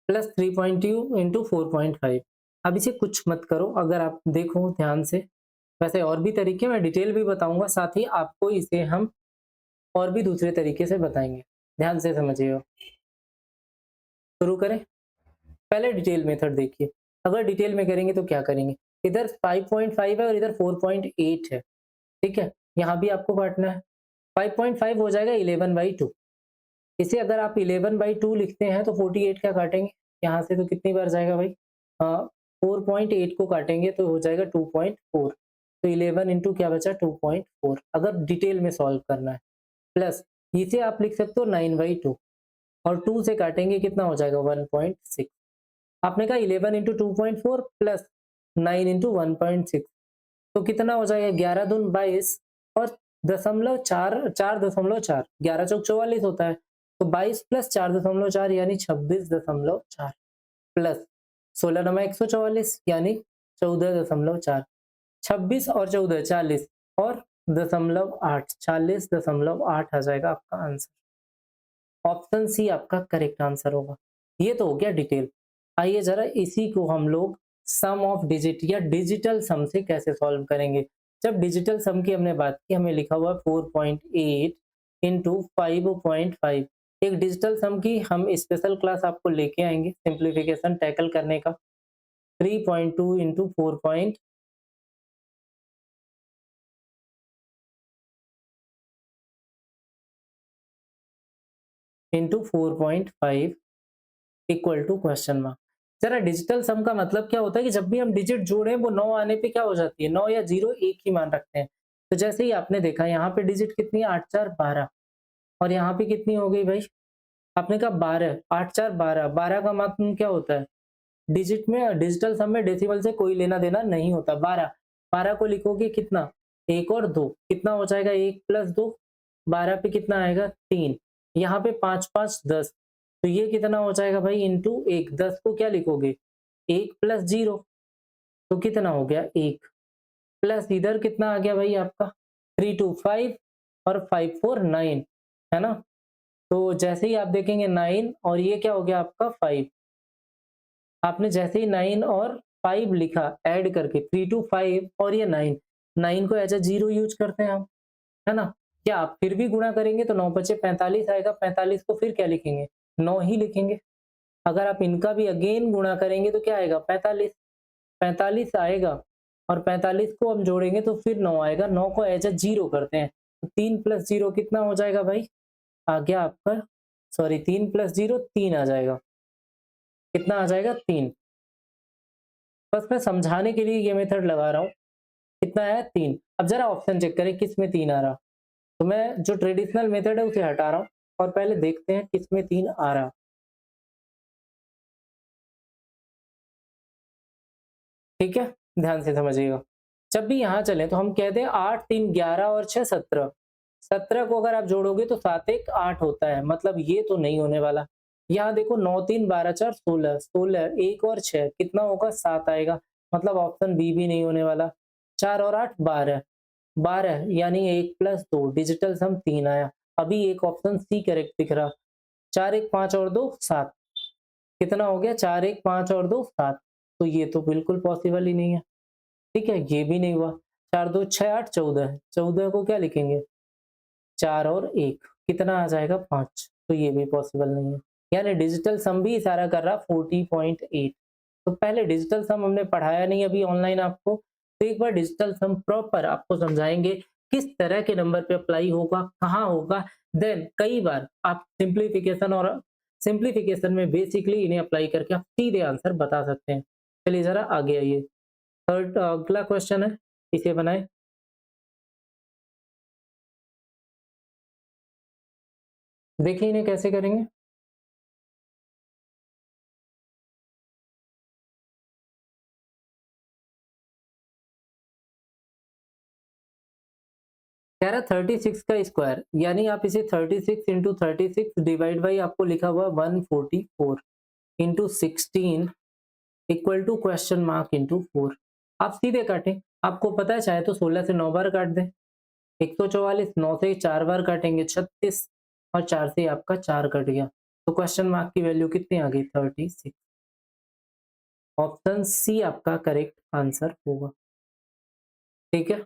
प्लस 3.2 इंटू 4.5। अब इसे कुछ मत करो, अगर आप देखो ध्यान से, वैसे और भी तरीके मैं डिटेल भी बताऊंगा, साथ ही आपको इसे हम और भी दूसरे तरीके से बताएंगे। ध्यान से समझिएगा। शुरू करें, पहले डिटेल मेथड देखिए। अगर डिटेल में करेंगे तो क्या करेंगे, इधर 5.5 है और इधर 4.8 है। ठीक है, यहाँ भी आपको काटना है। 5.5 हो जाएगा 11/2। इसे अगर आप 11/2 लिखते हैं तो 48 का काटेंगे यहाँ से तो कितनी बार जाएगा भाई, 4.8 को काटेंगे तो हो जाएगा 2.4। तो 11 इंटू क्या बचा 2.4, अगर डिटेल में सॉल्व करना है। प्लस इसे आप लिख सकते हो 9/2, और 2 से काटेंगे कितना हो जाएगा 1.6। आपने कहा 11 इंटू 2.4 प्लस 9 इंटू 1.6, तो कितना हो जाएगा 11 दून 22 और 0.4, 4.4, 11 चौक 44 होता है। तो 22 प्लस 4.4 यानी 26.4 प्लस 16 नमा 144 यानी 14.4, 26 और 14 40 और 0.8 40.8 आ जाएगा आपका आंसर। ऑप्शन सी आपका करेक्ट आंसर होगा। ये तो हो गया डिटेल। आइए जरा इसी को हम लोग सम ऑफ डिजिट या डिजिटल सम से कैसे सॉल्व करेंगे। जब डिजिटल सम की हमने बात की, हमें लिखा हुआ 4.8 इंटू 5.5। एक डिजिटल सम की हम स्पेशल क्लास आपको लेके आएंगे सिंप्लीफिकेशन टैकल करने का। 3.2 into 4 into 4.5 equal to question mark. जरा डिजिटल सम का मतलब क्या होता है कि जब भी हम डिजिट जोड़े वो 9 आने पे क्या हो जाती है, 9 या 0 एक ही मान रखते हैं। तो जैसे ही आपने देखा यहाँ पे डिजिट कितनी है 8 4 12 और यहाँ पे कितनी हो गई भाई, आपने कहा 12, 8 4 12, 12 का मतलब क्या होता है, डिजिट में डिजिटल सम में डेसिमल से कोई लेना देना नहीं होता। 12 12 को लिखोगे कितना, 1 और 2 कितना हो जाएगा, 1 प्लस 2, 12 पे कितना आएगा 3, यहाँ पे 5 5 10, तो ये कितना हो जाएगा भाई इंटू 1, 10 को क्या लिखोगे 1 प्लस 0, तो कितना हो गया 1 प्लस इधर कितना आ गया भाई आपका 3 2 5 और 5 4 9 है ना। तो जैसे ही आप देखेंगे 9 और ये क्या हो गया आपका 5, आपने जैसे ही 9 और 5 लिखा ऐड करके 3 टू 5 और ये 9, 9 को एज अ 0 यूज करते हैं हम, है ना। क्या आप फिर भी गुणा करेंगे तो 9 बचे 45 आएगा, 45 को फिर क्या लिखेंगे 9 ही लिखेंगे। अगर आप इनका भी अगेन गुणा करेंगे तो क्या आएगा 45, 45 आएगा और 45 को हम जोड़ेंगे तो फिर 9 आएगा, 9 को एज अ 0 करते हैं तो 3 प्लस 0 कितना हो जाएगा भाई, आ गया आपका, सॉरी 3 प्लस 0 3 आ जाएगा, कितना आ जाएगा 3। बस मैं समझाने के लिए ये मेथड लगा रहा हूँ। कितना है 3। अब जरा ऑप्शन चेक करें किस में 3 आ रहा, तो मैं जो ट्रेडिशनल मेथड है उसे हटा रहा हूँ और पहले देखते हैं किस में 3 आ रहा। ठीक है, ध्यान से समझिएगा। जब भी यहाँ चले तो हम कहते हैं 8 3 11 और 6 17, 17 को अगर आप जोड़ोगे तो 7 1 8 होता है, मतलब ये तो नहीं होने वाला। यहाँ देखो 9 3 12 4 16, 16 1 और 6 कितना होगा 7 आएगा, मतलब ऑप्शन बी भी नहीं होने वाला। 4 और 8 12, 12 यानी 1 प्लस 2 डिजिटल सम 3 आया। अभी एक ऑप्शन सी करेक्ट दिख रहा। 4 1 5 और 2 7, कितना हो गया 4 1 5 और 2 7, तो ये तो बिल्कुल पॉसिबल ही नहीं है। ठीक है, ये भी नहीं हुआ। 4 2 6 8 14, 14 को क्या लिखेंगे 4 और 1 कितना आ जाएगा 5, तो ये भी पॉसिबल नहीं है। यानी डिजिटल सम भी इशारा कर रहा 40.8। तो पहले डिजिटल सम हमने पढ़ाया नहीं अभी ऑनलाइन आपको, तो एक बार डिजिटल सम प्रॉपर आपको समझाएंगे किस तरह के नंबर पे अप्लाई होगा, कहाँ होगा। देन कई बार आप सिंप्लीफिकेशन और सिंप्लीफिकेशन में बेसिकली इन्हें अप्लाई करके आप सीधे आंसर बता सकते हैं। चलिए जरा आगे आइए। थर्ड अगला क्वेश्चन है, इसे बनाए। देखिए इन्हें कैसे करेंगे। कह रहा 36 का स्क्वायर, यानी आप इसे 36 इंटू 36 डिवाइड बाई आपको लिखा हुआ 144 into 16 equal to question mark into 4। आप सीधे काटें, आपको पता है चाहे तो 16 से 9 बार काट दें, 144, 9 से 4 बार काटेंगे 36 और 4 से आपका 4 कट गया, तो क्वेश्चन मार्क की वैल्यू कितनी आ गई 36। ऑप्शन सी आपका करेक्ट आंसर होगा। ठीक है,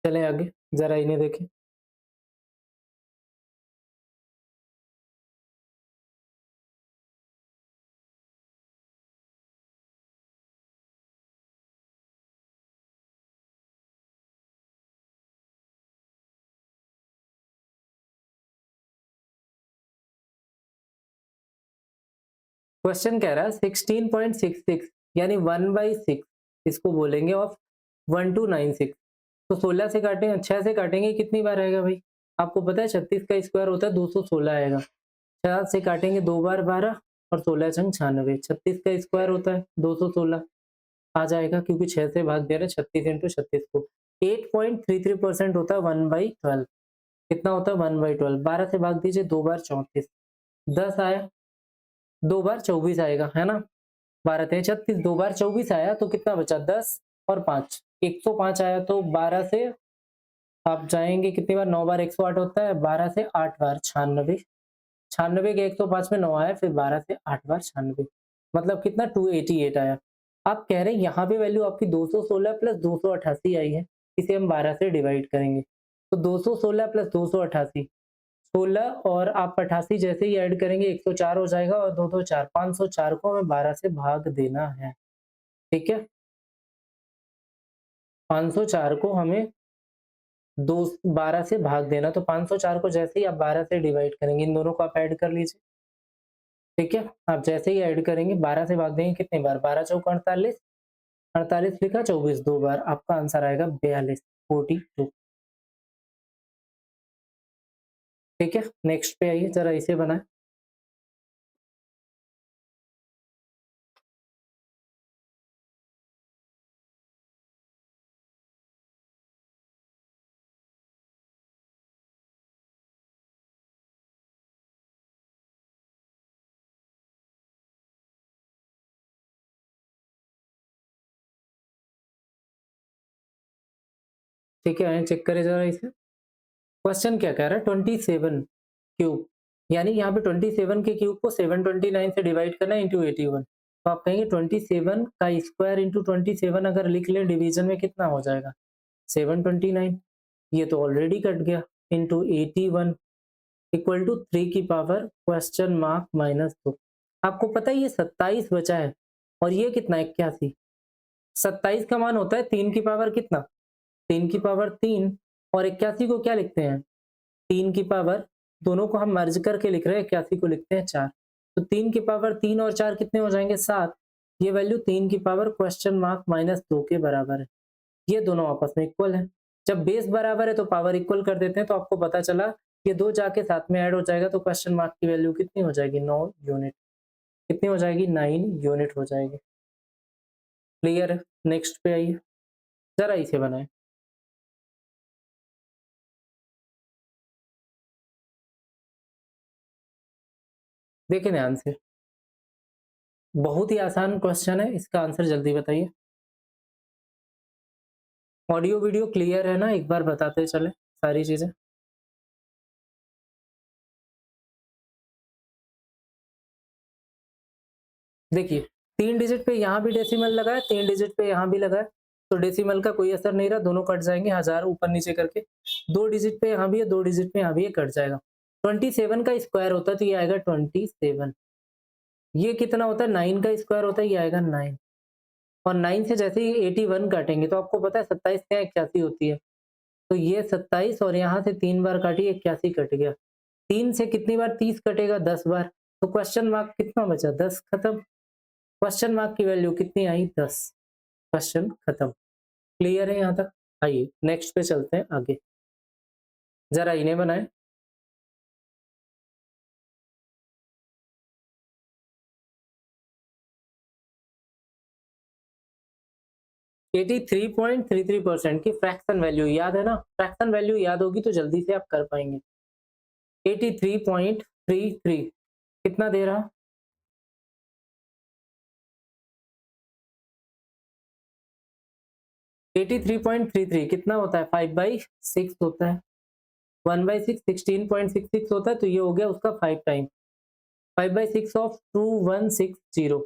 चलें आगे, जरा इन्हें देखें। क्वेश्चन कह रहा है 16.66 यानी 1/6 इसको बोलेंगे ऑफ 1296। तो 16 से काटें, 6 से काटेंगे कितनी बार आएगा भाई, आपको पता है 36 का स्क्वायर होता है 216 आएगा। 4 से काटेंगे 2 बार 12 और 16 छंग 96, 36 का स्क्वायर होता है 216 आ जाएगा, क्योंकि 6 से भाग दे रहे 36 इंटू 36 को। 8.33% होता है 1/12, कितना होता है 1/12। 12 से भाग दीजिए, 2 बार 34, 10 आया, 2 बार 24 आएगा, है ना। 12 तेरह 36, 2 बार 24 आया तो कितना बचा 10 और 5, 105 आया। तो 12 से आप जाएंगे कितनी बार, 9 बार 108 होता है, 12 से 8 बार 96, 96 के 105 में 9 आया, फिर 12 से 8 बार 96, मतलब कितना 288 आया। आप कह रहे हैं यहाँ पे वैल्यू आपकी 216 प्लस 288 आई है, इसे हम 12 से डिवाइड करेंगे तो 216 प्लस 288, 16 और आप 88 जैसे ही ऐड करेंगे 104 हो जाएगा, और 2 2 4, 504 को हमें 12 से भाग देना है। ठीक है, 504 को हमें 12 से भाग देना, तो 504 को जैसे ही आप 12 से डिवाइड करेंगे, इन दोनों को आप ऐड कर लीजिए। ठीक है, आप जैसे ही ऐड करेंगे 12 से भाग देंगे कितनी बार, 12 चौक 48, 48 लिखा 24 2 बार, आपका आंसर आएगा 42, 42। ठीक है, नेक्स्ट पे आइए, जरा इसे बनाएं। ठीक है, चेक करें जरा इसे। क्वेश्चन क्या कह रहा है, 27 क्यूब, यानी यहाँ पे 27 के क्यूब को 729 से डिवाइड करना है इंटू 81। तो आप कहेंगे 27 का स्क्वायर इंटू 27 अगर लिख लें डिवीजन में कितना हो जाएगा 729, ये तो ऑलरेडी कट गया, इंटू 81 इक्वल टू 3 की पावर क्वेश्चन मार्क -2। आपको पता है ये 27 बचा है, और ये कितना 81। 27 का मान होता है 3 की पावर कितना, 3 की पावर 3, और 81 को क्या लिखते हैं 3 की पावर, दोनों को हम मर्ज करके लिख रहे हैं, 81 को लिखते हैं 4। तो 3 की पावर 3 और 4 कितने हो जाएंगे 7। ये वैल्यू 3 की पावर क्वेश्चन मार्क -2 के बराबर है। ये दोनों आपस में इक्वल है। जब बेस बराबर है तो पावर इक्वल कर देते हैं, तो आपको पता चला ये दो जाके साथ में ऐड हो जाएगा, तो क्वेश्चन मार्क की वैल्यू कितनी हो जाएगी 9 यूनिट। कितनी हो जाएगी 9 यूनिट हो जाएगी। क्लियर है, नेक्स्ट पे आइए, जरा इसे बनाएं। देखिए ध्यान से, बहुत ही आसान क्वेश्चन है, इसका आंसर जल्दी बताइए। ऑडियो वीडियो क्लियर है ना, एक बार बताते चले सारी चीजें। देखिए 3 डिजिट पे यहाँ भी डेसिमल लगा है, 3 डिजिट पे यहाँ भी लगा है, तो डेसिमल का कोई असर नहीं रहा, दोनों कट जाएंगे 1000 ऊपर नीचे करके। 2 डिजिट पे यहाँ भी है, 2 डिजिट पे यहाँ भी है, कट जाएगा। 27 का स्क्वायर होता है तो ये आएगा 27। ये कितना होता है 9 का स्क्वायर होता है, ये आएगा 9। और 9 से जैसे ही 81 काटेंगे तो आपको पता है 27 से 81 होती है, तो ये 27 और यहाँ से 3 बार काटी 81 कट गया। 3 से कितनी बार 30 कटेगा 10 बार, तो क्वेश्चन मार्क कितना बचा 10, खत्म। क्वेश्चन मार्क की वैल्यू कितनी आई 10, क्वेश्चन खत्म। क्लियर है यहाँ तक। आइए नेक्स्ट पे चलते हैं आगे, जरा इन्हें बनाएं। एटी 3.33% की फ्रैक्शन वैल्यू याद है ना, फ्रैक्शन वैल्यू याद होगी तो जल्दी से आप कर पाएंगे। 83.33 कितना दे रहा, 83.33 कितना होता है 5/6 होता है, 1/6 16.66 होता है, तो ये हो गया उसका 5 टाइम। 5/6 ऑफ 2160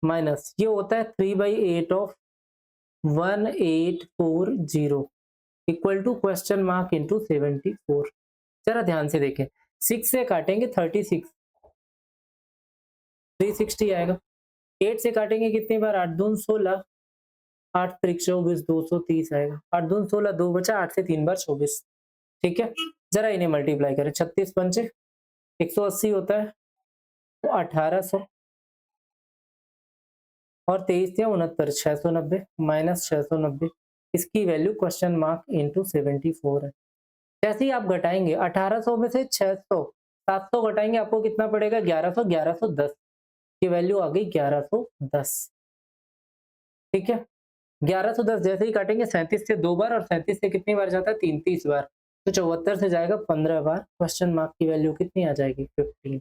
माइनस ये होता है 3/8 of 1840 equal to question mark into 74। जरा ध्यान से देखें, 6 से काटेंगे 36, 360 आएगा। 8 से काटेंगे कितनी बार, 8 दून 16, 8 त्रिक 24, 230 आएगा। 8 दून 16, 2 बचा, 8 से 3 बार 24। ठीक है, जरा इन्हें मल्टीप्लाई करें, 36 पंचे 180 होता है, तो 1800 और 23 या 69, 690 माइनस 690, इसकी वैल्यू क्वेश्चन मार्क इंटू 74 है। जैसे ही आप घटाएंगे 1800 में से 600, 700 घटाएंगे आपको कितना पड़ेगा 1100, 1110 की वैल्यू आ गई 1110। ठीक है, 1110 जैसे ही काटेंगे 37 से 2 बार, और 37 से कितनी बार जाता है 33 बार, तो 74 से जाएगा 15 बार, क्वेश्चन मार्क की वैल्यू कितनी आ जाएगी 15।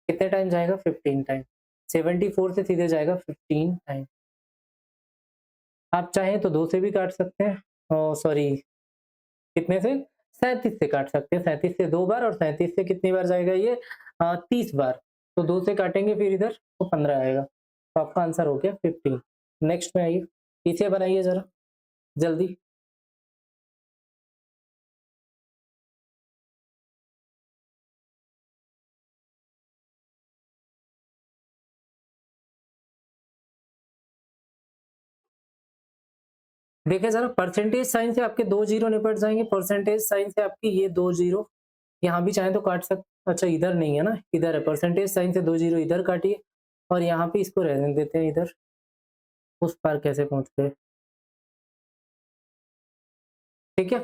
कितने टाइम जाएगा 15 टाइम। 74 से सीधे जाएगा 15 टाइम। आप चाहें तो 2 से भी काट सकते हैं, सॉरी कितने से, 37 से काट सकते हैं। 37 से 2 बार और 37 से कितनी बार जाएगा ये 30 बार। तो 2 से काटेंगे फिर इधर तो 15 आएगा। तो आपका आंसर हो गया 15। नेक्स्ट में आइए, इसे बनाइए जरा जल्दी। देखिए जरा, परसेंटेज साइन से आपके 2 जीरो निपट जाएंगे, परसेंटेज साइन से आपकी ये 2 जीरो यहाँ भी चाहे तो काट सकते। अच्छा इधर नहीं है ना, इधर है। परसेंटेज साइन से 2 जीरो इधर काटिए और यहाँ पे इसको रहने देते हैं इधर। उस पार कैसे पहुंच गए, ठीक है।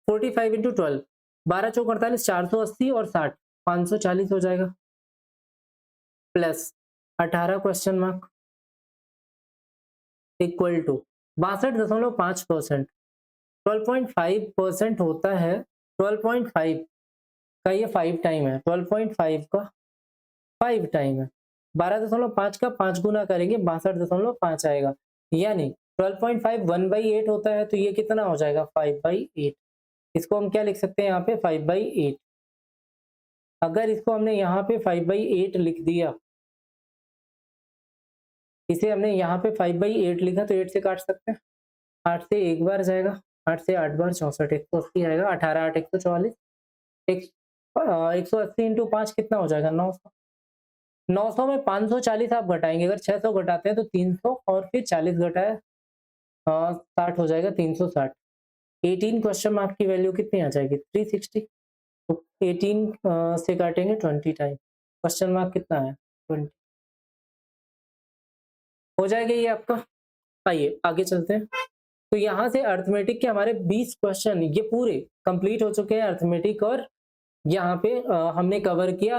45 इंटू 12, 12 चौक 48, 480 और 60, 540 हो जाएगा। Plus 18 question mark equal to 62.5%। 12.5% होता है, 12.5 का ये 5 टाइम है, 12.5 का 5 टाइम है। 12.5 का 5 गुना करेंगे 62.5 आएगा। यानी 12.5 1/8 होता है, तो ये कितना हो जाएगा 5/8। इसको हम क्या लिख सकते हैं यहाँ पे 5/8। अगर इसको हमने यहाँ पे 5/8 लिख दिया, इसे हमने यहाँ पे 5/8 लिखा, तो 8 से काट सकते हैं। 8 से एक बार जाएगा, 8 से 8 बार 64, 180 आएगा। 18 8 144, 180 इंटू 5 कितना हो जाएगा 900। 900 में 540 आप घटाएंगे, अगर 600 घटाते हैं तो 300 और फिर 40 घटाए 60 हो जाएगा 360। 18 क्वेश्चन मार्क की वैल्यू कितनी आ जाएगी 360। तो 18 से काटेंगे 20 टाइम, क्वेश्चन मार्क कितना है 20। हो जाएगा ये आपका। आइए आगे चलते हैं। तो यहाँ से अर्थमेटिक के हमारे 20 क्वेश्चन ये पूरे कंप्लीट हो चुके हैं अर्थमेटिक, और यहाँ पे हमने कवर किया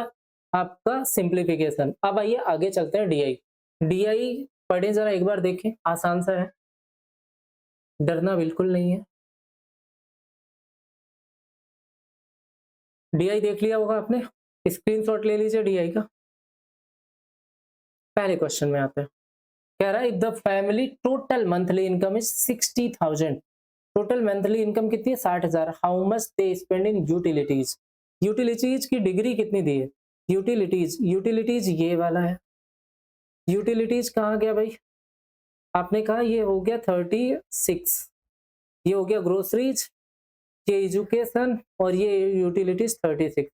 आपका सिंप्लीफिकेशन। अब आइए आगे चलते हैं डीआई। डीआई पढ़े जरा एक बार, देखें आसान सा है, डरना बिल्कुल नहीं है। डीआई देख लिया होगा आपने, स्क्रीनशॉट ले लीजिए डीआई का। पहले क्वेश्चन में आते हैं, कह रहा है if the family total monthly income is 60,000, total monthly income कितनी है 60,000, how much they spend in utilities. Utilities की डिग्री कितनी दी है, यूटिलिटीज, यूटिलिटीज ये वाला है। यूटिलिटीज कहाँ गया भाई, आपने कहा ये हो गया 36, ये हो गया ग्रोसरीज, ये एजुकेशन और ये यूटिलिटीज 36।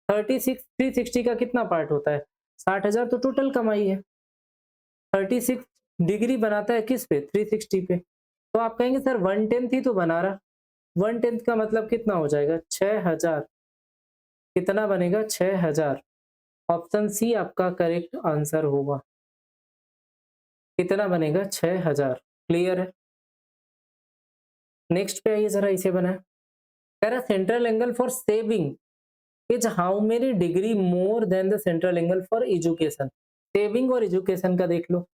360 का कितना पार्ट होता है 60,000, तो टोटल कमाई है। 36 डिग्री बनाता है किस पे 360 पे। तो आप कहेंगे सर 1/10 ही तो बना रहा, 1/10 का मतलब कितना हो जाएगा 6,000। कितना बनेगा 6,000। ऑप्शन सी आपका करेक्ट आंसर होगा। कितना बनेगा 6,000। क्लियर है। नेक्स्ट पे आइए जरा, इसे बनाए। कह रहा central angle for saving is how many degree more than the central angle for education. Saving और एजुकेशन का देख लो।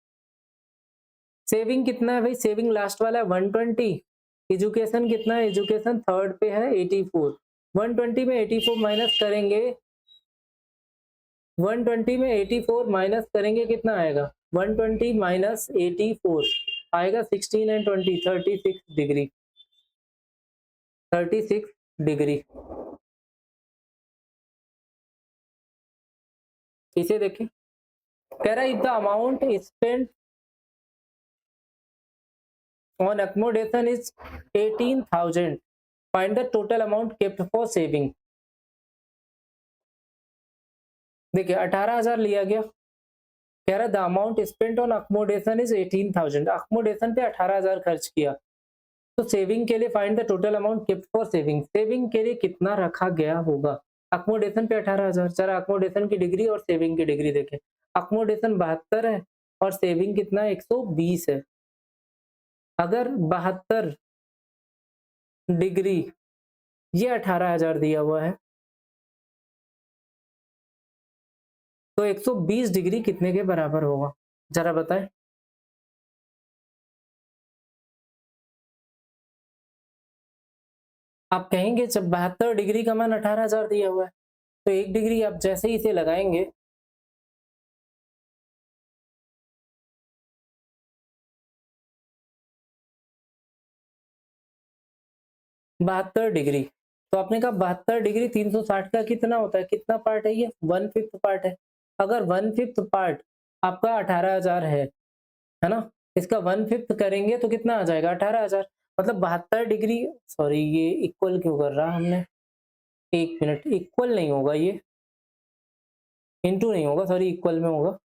सेविंग कितना है भाई, सेविंग लास्ट वाला है 120। एजुकेशन कितना है, एजुकेशन थर्ड पे है 84। 120 में 84 माइनस करेंगे, 120 में 84 माइनस करेंगे कितना आएगा 120 माइनस 84 आएगा 16 एंड 20 36 डिग्री, 36 डिग्री। इसे देखें, कह रहा है if the amount spent on accommodation is 18,000, find the total amount kept for saving. देखिए 18,000 लिया गया, कह रहा the amount spent on accommodation is 18,000, accommodation पे 18,000 खर्च किया। तो सेविंग के लिए find the total amount kept for saving, saving के लिए कितना रखा गया होगा। अकोमोडेशन पे 18,000, चला अकोमोडेशन की डिग्री और सेविंग की डिग्री देखें। अकोमोडेशन 72 है और सेविंग कितना है 120 है। अगर 72 डिग्री ये 18,000 दिया हुआ है, तो 120 डिग्री कितने के बराबर होगा जरा बताएं। आप कहेंगे जब 72 डिग्री का मान 18,000 दिया हुआ है, तो 1 डिग्री आप जैसे ही इसे लगाएँगे 72 डिग्री, तो आपने कहा 72 डिग्री 360 का कितना होता है? कितना पार्ट है ये? 1/5 पार्ट है। अगर 1/5 पार्ट आपका 18,000 है ना? इसका 1/5 करेंगे तो कितना आ जाएगा? 18,000 मतलब 72 डिग्री सॉरी ये इक्वल क्यों कर रहा हमने? 1 मिनट इक्वल नहीं होगा ये, इंटू नहीं होगा सॉरी इक्वल में होगा।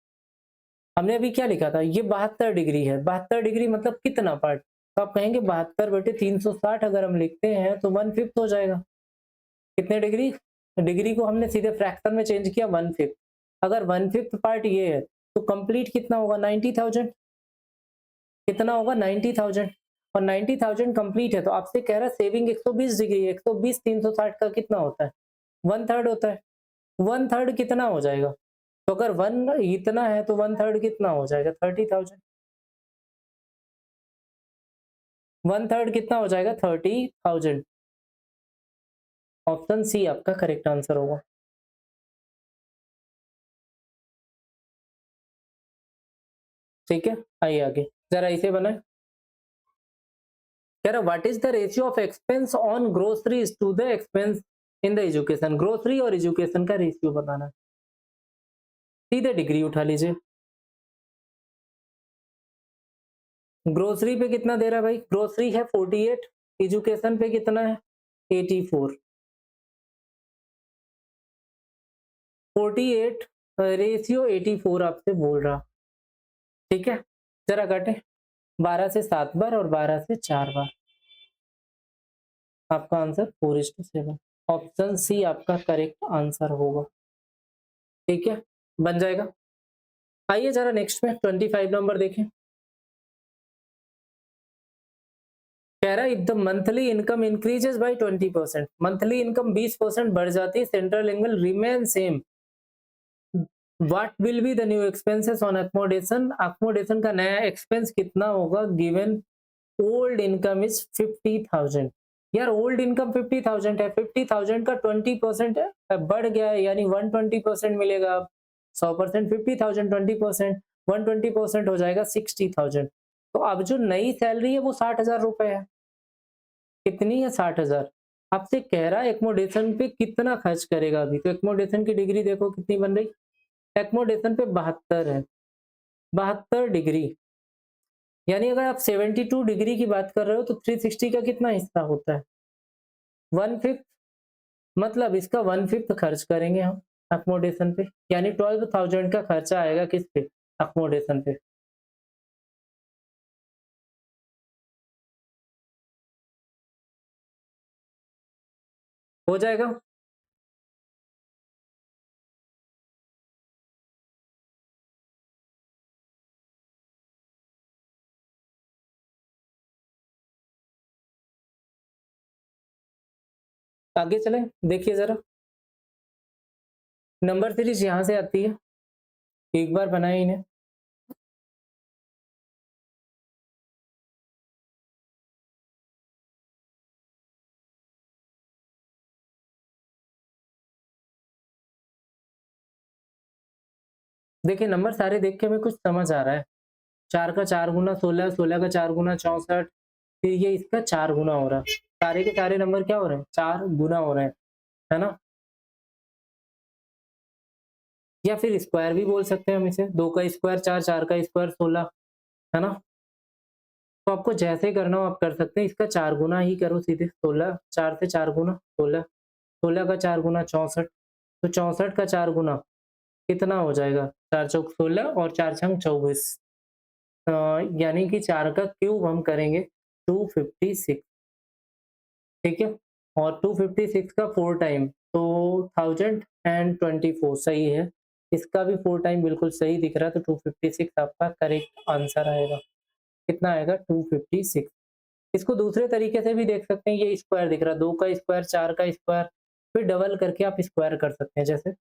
हमने अभी क्या लिखा था? ये 72 डिग्री है। 72 डिग्री मतलब कितना पार्ट? तो आप कहेंगे 72/360 अगर हम लिखते हैं तो 1/5 हो जाएगा। कितने डिग्री? डिग्री को हमने सीधे फ्रैक्शन में चेंज किया 1/5। अगर 1/5 पार्ट ये है तो कंप्लीट कितना होगा? 90,000। कितना होगा? 90,000 और 90,000 कंप्लीट है तो आपसे कह रहा है सेविंग 120 डिग्री है। 120 360 का कितना होता है? 1/3 होता है। 1/3 कितना हो जाएगा? तो अगर 1 इतना है तो 1/3 कितना हो जाएगा? 30,000। 1/3 कितना हो जाएगा? 30,000। ऑप्शन सी आपका करेक्ट आंसर होगा। ठीक है, आइए आगे जरा इसे बनाए। कह रहा what is the ratio of expense on groceries to the expense in the education. Grocery और एजुकेशन का रेशियो बताना है। सीधे डिग्री उठा लीजिए। ग्रोसरी पे कितना दे रहा है भाई? ग्रोसरी है 48, एजुकेशन पे कितना है? 84। 48 रेशियो 84 आपसे बोल रहा। ठीक है, जरा काटे। 12 से 7 बार और 12 से 4 बार। आपका आंसर 4:7। ऑप्शन सी आपका करेक्ट आंसर होगा। ठीक है, बन जाएगा। आइए जरा नेक्स्ट में 25 नंबर देखें। कह रहा है if the monthly income increases by 20%, monthly income 20% बढ़ जाती है, central angle remain same, what will be the new expenses on accommodation. Accommodation का नया एक्सपेंस कितना होगा गिवन ओल्ड इनकम इज 50,000। यार ओल्ड इनकम 50,000 है, 50,000 का 20% बढ़ गया है यानी 120% मिलेगा। 100% 50,000 20% 120% हो जाएगा 60,000। तो अब जो नई सैलरी है वो 60,000 रुपए है। कितनी है? 60,000। आपसे कह रहा है एकोमोडेशन पे कितना खर्च करेगा अभी, तो एकोमोडेशन की डिग्री देखो कितनी बन रही। एकोमोडेशन पे 72 है, 72 डिग्री यानी अगर आप 72 डिग्री की बात कर रहे हो तो 360 का कितना हिस्सा होता है? 1/5। मतलब इसका 1/5 खर्च करेंगे हम अकोमोडेशन पे, यानी 12,000 का खर्चा आएगा किस पे? अकोमोडेशन पे। हो जाएगा। आगे चले, देखिए जरा नंबर सीरीज यहाँ से आती है। एक बार बनाए इन्हें। देखिए नंबर सारे देख के हमें कुछ समझ आ रहा है। 4 का 4 गुना 16, 16 का 4 गुना 64, फिर ये इसका 4 गुना हो रहा है। सारे के सारे नंबर क्या हो रहे हैं? 4 गुना हो रहे हैं, है ना? या फिर स्क्वायर भी बोल सकते हैं हम इसे। 2 का स्क्वायर 4, 4 का स्क्वायर 16, है ना? तो आपको जैसे करना हो आप कर सकते हैं। इसका 4 गुना ही करो सीधे। 16 4 से 4 गुना 16, 16 का 4 गुना 64, तो 64 का 4 गुना कितना हो जाएगा? 4 चौक 16 और 4 छंग 24, यानी कि 4 का क्यूब हम करेंगे 256। ठीक है, और 256 का 4 टाइम तो 1024 सही है। इसका भी 4 टाइम बिल्कुल सही दिख रहा है, तो 256 आपका करेक्ट आंसर आएगा। कितना आएगा? 256। इसको दूसरे तरीके से भी देख सकते हैं। ये स्क्वायर दिख रहा है, 2 का स्क्वायर 4 का स्क्वायर, फिर डबल करके आप स्क्वायर कर सकते हैं। जैसे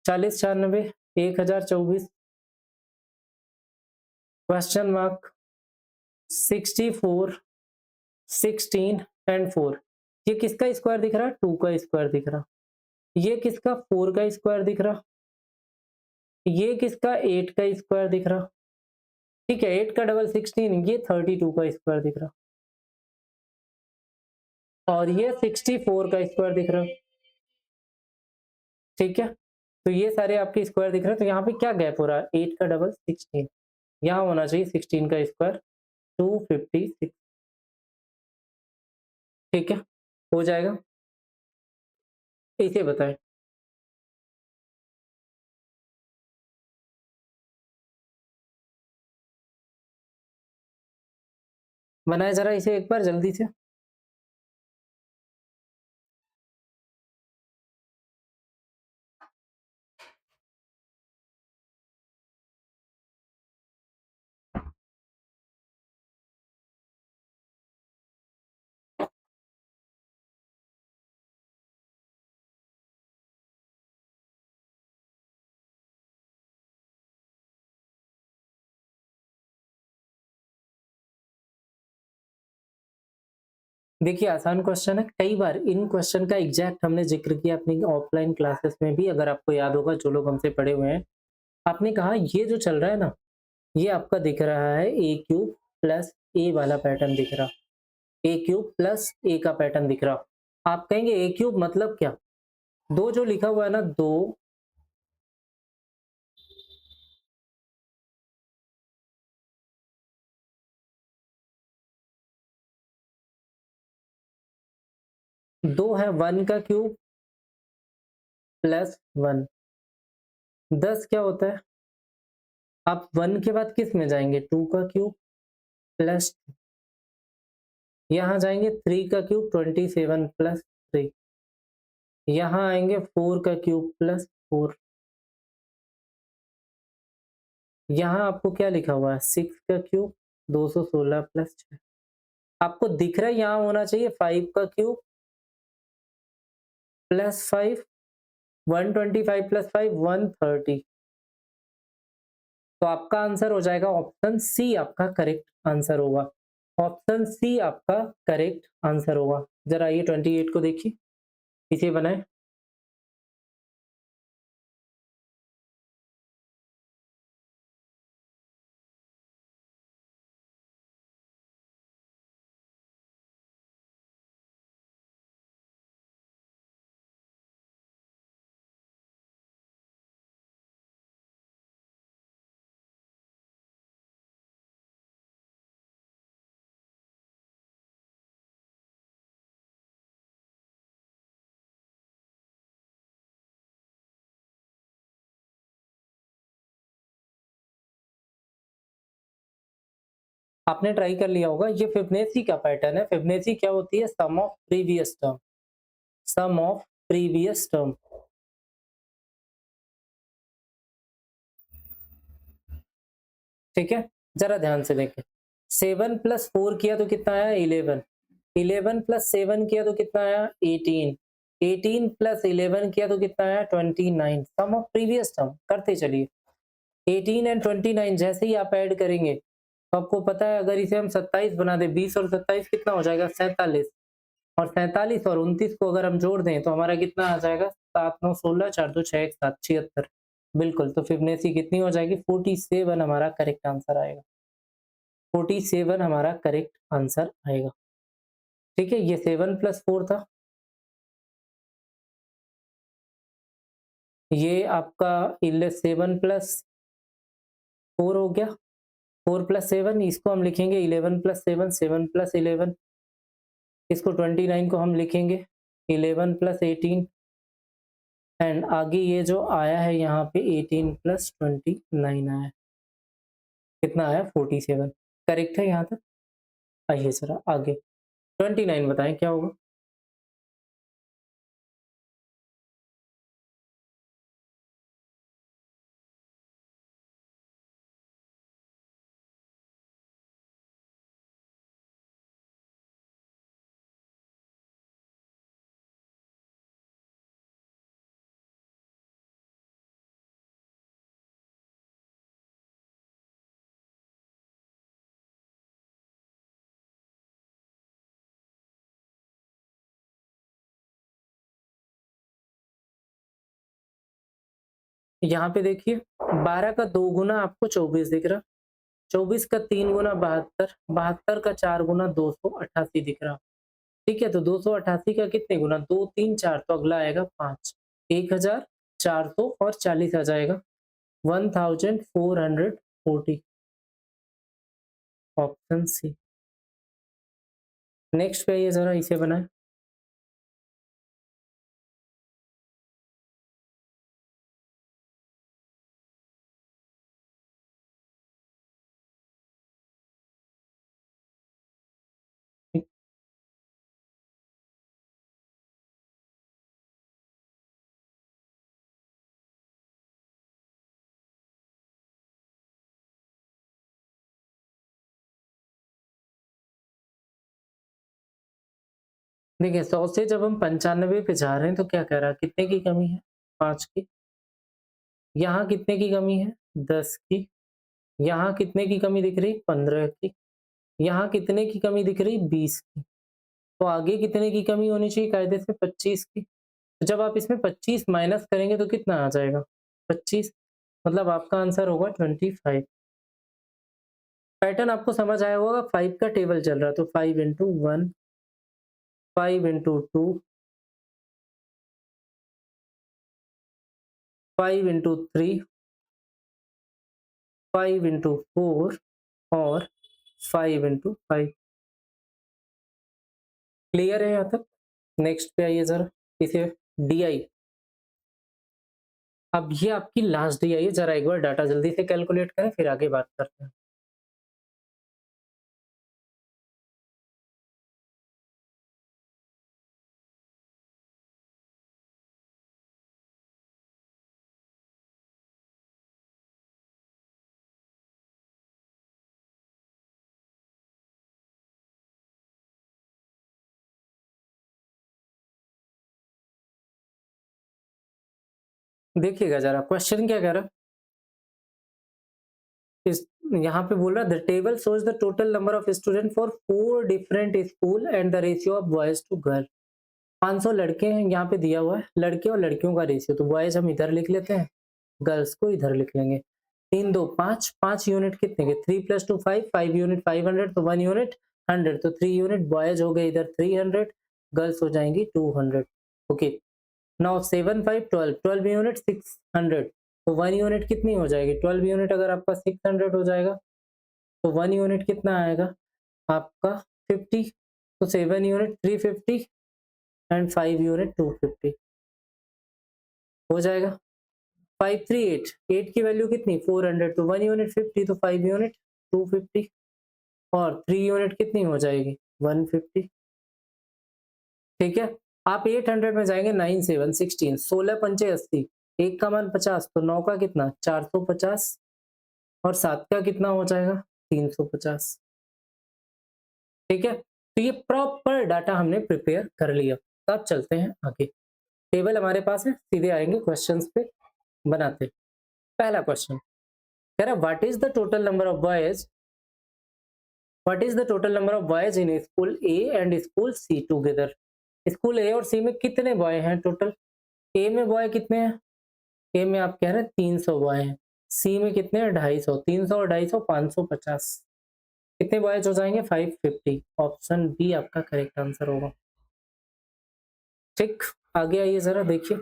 40 96 1024 क्वेश्चन मार्क 64 16 एंड 4। ये किसका स्क्वायर दिख रहा है? 2 का स्क्वायर दिख रहा। ये किसका? 4 का स्क्वायर दिख रहा। ये किसका? 8 का स्क्वायर दिख रहा। ठीक है, 8 का डबल 16, ये 32 का स्क्वायर दिख रहा और ये 64 का स्क्वायर दिख रहा। ठीक है, तो ये सारे आपके स्क्वायर दिख रहे हैं। तो यहाँ पे क्या गैप हो रहा है? 8 का डबल 16, यहाँ होना चाहिए 16 का स्क्वायर 256। ठीक है, हो जाएगा। इसे बताएं। बनाए जरा इसे एक बार जल्दी से। देखिए, आसान क्वेश्चन है। कई बार इन क्वेश्चन का एग्जैक्ट हमने जिक्र किया अपनी ऑफलाइन क्लासेस में भी, अगर आपको याद होगा जो लोग हमसे पढ़े हुए हैं। आपने कहा ये जो चल रहा है ना, ये आपका दिख रहा है ए क्यूब प्लस ए वाला पैटर्न दिख रहा। ए क्यूब प्लस ए का पैटर्न दिख रहा। आप कहेंगे ए क्यूब मतलब क्या? दो जो लिखा हुआ है ना, दो, दो है 1 का क्यूब प्लस 1। 10 क्या होता है? आप 1 के बाद किस में जाएंगे? 2 का क्यूब प्लस, यहाँ जाएंगे 3 का क्यूब 27 प्लस 3, यहाँ आएंगे 4 का क्यूब प्लस 4, यहाँ आपको क्या लिखा हुआ है? 6 का क्यूब 216 प्लस 6। आपको दिख रहा है यहाँ होना चाहिए 5 का क्यूब प्लस 5, 125 प्लस 5 130। तो आपका आंसर हो जाएगा ऑप्शन सी, आपका करेक्ट आंसर होगा। ऑप्शन सी आपका करेक्ट आंसर होगा। जरा ये 28 को देखिए, इसे बनाए। आपने ट्राई कर लिया होगा। ये फिबोनाची का पैटर्न है। फिबोनाची क्या होती है? Sum of previous term, sum of previous term. ठीक है, जरा ध्यान से देखें। 7 प्लस 4 किया तो कितना आया? 11। 11 प्लस 7 किया तो कितना आया? 18। 18 प्लस 11 किया तो कितना आया? 29। सम ऑफ प्रीवियस टर्म करते चलिए। 18 एंड 29 जैसे ही आप ऐड करेंगे तो आपको पता है, अगर इसे हम 27 बना दें, 20 और 27 कितना हो जाएगा? 47। और 47 और 29 को अगर हम जोड़ दें तो हमारा कितना आ जाएगा? 7 9 16, 4 2 6 1 7, 76। बिल्कुल, तो फिबोनाची कितनी हो जाएगी? 47 हमारा करेक्ट आंसर आएगा। 47 हमारा करेक्ट आंसर आएगा। ठीक है, ये 7 प्लस 4 था। ये आपका 7 प्लस 4 हो गया। 4 प्लस 7, इसको हम लिखेंगे 11 प्लस 7, 7 प्लस 11। इसको 29 को हम लिखेंगे 11 प्लस 18। एंड आगे ये जो आया है यहाँ पे 18 प्लस 29 आया, कितना आया? 47। करेक्ट है यहाँ तक। आइए जरा आगे 29 बताएं क्या होगा। यहाँ पे देखिए 12 का 2 गुना आपको 24 दिख रहा, 24 का 3 गुना 72, 72 का 4 गुना 288 दिख रहा। ठीक है, तो 288 का कितने गुना 2, 3, 4 तो अगला आएगा 5, 1440 और 40 आ जाएगा 1440, ऑप्शन सी। नेक्स्ट पे आइए जरा इसे बनाएं। देखिए 100 से जब हम 95 पे जा रहे हैं तो क्या कह रहा है, कितने की कमी है 5 की, यहाँ कितने की कमी है 10 की, यहाँ कितने की कमी दिख रही 15 की, यहाँ कितने की कमी दिख रही 20 की, तो आगे कितने की कमी होनी चाहिए कायदे से 25 की। तो जब आप इसमें 25 माइनस करेंगे तो कितना आ जाएगा 25, मतलब आपका आंसर होगा 25। पैटर्न आपको समझ आया होगा, 5 का टेबल चल रहा है तो 5 इंटू 1, 5 इंटू 2, 5 इंटू 3, 5 इंटू 4 और 5 इंटू 5। क्लियर है यहाँ तक? नेक्स्ट पे आइए जरा, इसे डी आई। अब ये आपकी लास्ट डी आई है, जरा एक बार डाटा जल्दी से कैलकुलेट करें फिर आगे बात करते हैं। देखिएगा जरा क्वेश्चन क्या कह रहा है, इस यहाँ पे बोल रहा है the table shows the total number of student for 4 different school and the ratio of boys to girl. 500 लड़के हैं यहाँ पे दिया हुआ है, लड़के और लड़कियों का रेशियो, तो बॉयज हम इधर लिख लेते हैं, गर्ल्स को इधर लिख लेंगे। 3 2 5, 5 यूनिट कितने के 3 + 2 5, 5 यूनिट 500 तो 1 यूनिट 100, तो 3 यूनिट बॉयज हो गए इधर 300, गर्ल्स हो जाएंगी 200। ओके, नाउ 7 5 12, 12 यूनिट 600, तो 1 यूनिट कितनी हो जाएगी 12 यूनिट, अगर आपका 600 हो जाएगा तो 1 यूनिट कितना आएगा आपका 50, तो 7 यूनिट 350 एंड 5 यूनिट 250 हो जाएगा। 5 3 8, 8 की वैल्यू कितनी 400, तो 1 यूनिट 50 तो 5 यूनिट 250 और 3 यूनिट कितनी हो जाएगी 150। ठीक है, आप 800 में जाएंगे 9 7 16, 16 पंचे 80, 1 का मान 50 तो 9 का कितना 450 और 7 का कितना हो जाएगा 350। ठीक है, तो ये प्रॉपर डाटा हमने प्रिपेयर कर लिया। अब चलते हैं आगे, टेबल हमारे पास है, सीधे आएंगे क्वेश्चंस पे बनाते। पहला क्वेश्चन कह रहा what is the total number of boys, what is the total number of boys in school A and school C together. School A और सी में कितने बॉय हैं टोटल, ए में बॉय कितने हैं, ए में आप कह रहे हैं 300 बॉय हैं, सी में कितने हैं 250, 300 और 250 550, कितने बॉयज हो जाएंगे 550, ऑप्शन बी आपका करेक्ट आंसर होगा। ठीक, आगे आइए जरा देखिए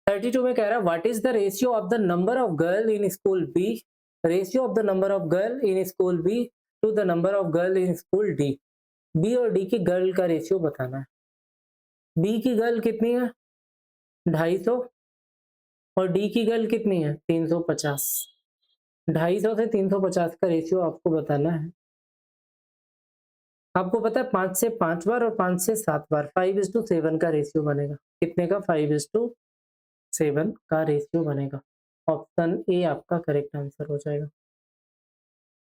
32 में कह रहा है what is the ratio of the number of girl in school B, ratio of the number of girl in school B to the number of girl in school D. B और डी की girl का ratio बताना है। B की girl कितनी है 250 और D की गर्ल कितनी है 350, 250 से 350 का रेशियो आपको बताना है। आपको पता है 5 से 5 बार और 5 से 7 बार 5:7 का रेशियो बनेगा, कितने का 5:7 का रेशियो बनेगा, ऑप्शन ए आपका करेक्ट आंसर हो जाएगा।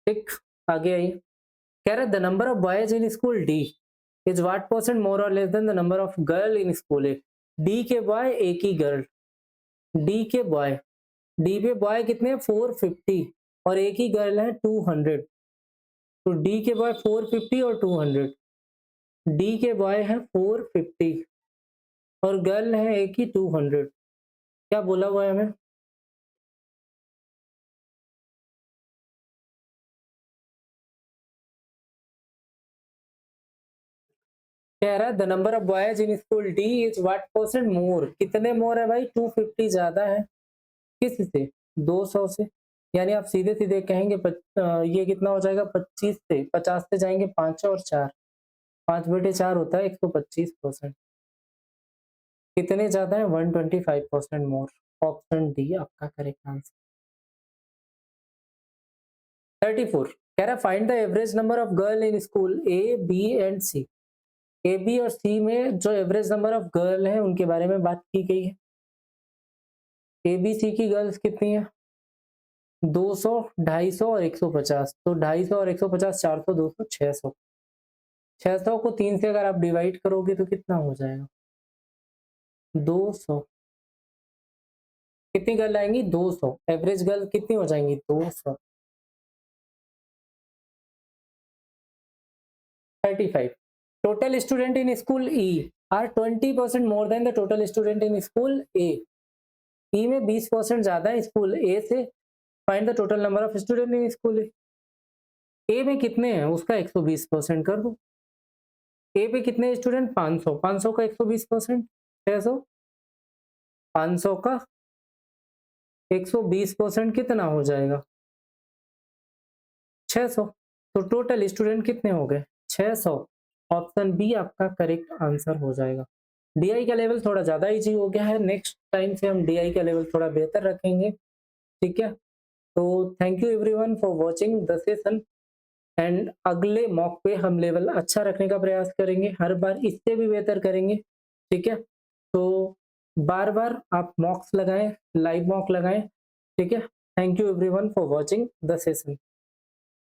ठीक, आगे आइए कह रहा है the number of boys in school D is what percent more और less than the number of girl in school A. D के बॉय ए की गर्ल, डी के बॉय, डी पे बॉय कितने हैं 450 और ए की गर्ल है 200, तो डी के बॉय 450 और 200, डी के बॉय है 450 और गर्ल है ए की 200। क्या बोला हुआ है हमें कह रहा है the number of boys in school D is what percent मोर, कितने मोर है भाई? 250 ज्यादा है। किस से? 200 से। यानी आप सीधे सीधे कहेंगे ये कितना हो जाएगा? 25 से 50 से जाएंगे 5 और 4, 5/4 होता है 125%। कितने ज्यादा है? 125% मोर। ऑप्शन डी आपका करेक्ट आंसर। 34 कह रहा find the average number of girl in school A B and C. A B और सी में जो एवरेज नंबर ऑफ गर्ल है उनके बारे में बात की गई है। ए बी सी की गर्ल्स कितनी है? 200, 250 और 150। तो 250 और 150, 400, 200, 600। 600 को 3 से अगर आप डिवाइड करोगे तो कितना हो जाएगा? 200। कितनी गर्ल आएंगी? 200। एवरेज गर्ल कितनी हो जाएंगी? 200। 35 total student in school E are 20% more than the total student in school A. E में 20% ज्यादा है स्कूल ए से। Find the total number of student in school A. A में कितने हैं उसका 120% कर दो। ए पे कितने स्टूडेंट? 500। 500 का 120%, 600। 500 का 120% कितना हो जाएगा? 600। तो टोटल स्टूडेंट कितने हो गए? 600। ऑप्शन बी आपका करेक्ट आंसर हो जाएगा। डीआई का लेवल थोड़ा ज्यादा इजी हो गया है, नेक्स्ट टाइम से हम डीआई का लेवल थोड़ा बेहतर रखेंगे। ठीक है, तो thank you everyone for watching the session. And अगले मॉक पे हम लेवल अच्छा रखने का प्रयास करेंगे, हर बार इससे भी बेहतर करेंगे। ठीक है, तो बार बार आप मॉक्स लगाएं, लाइव मॉक लगाएं। ठीक है, thank you everyone for watching the session.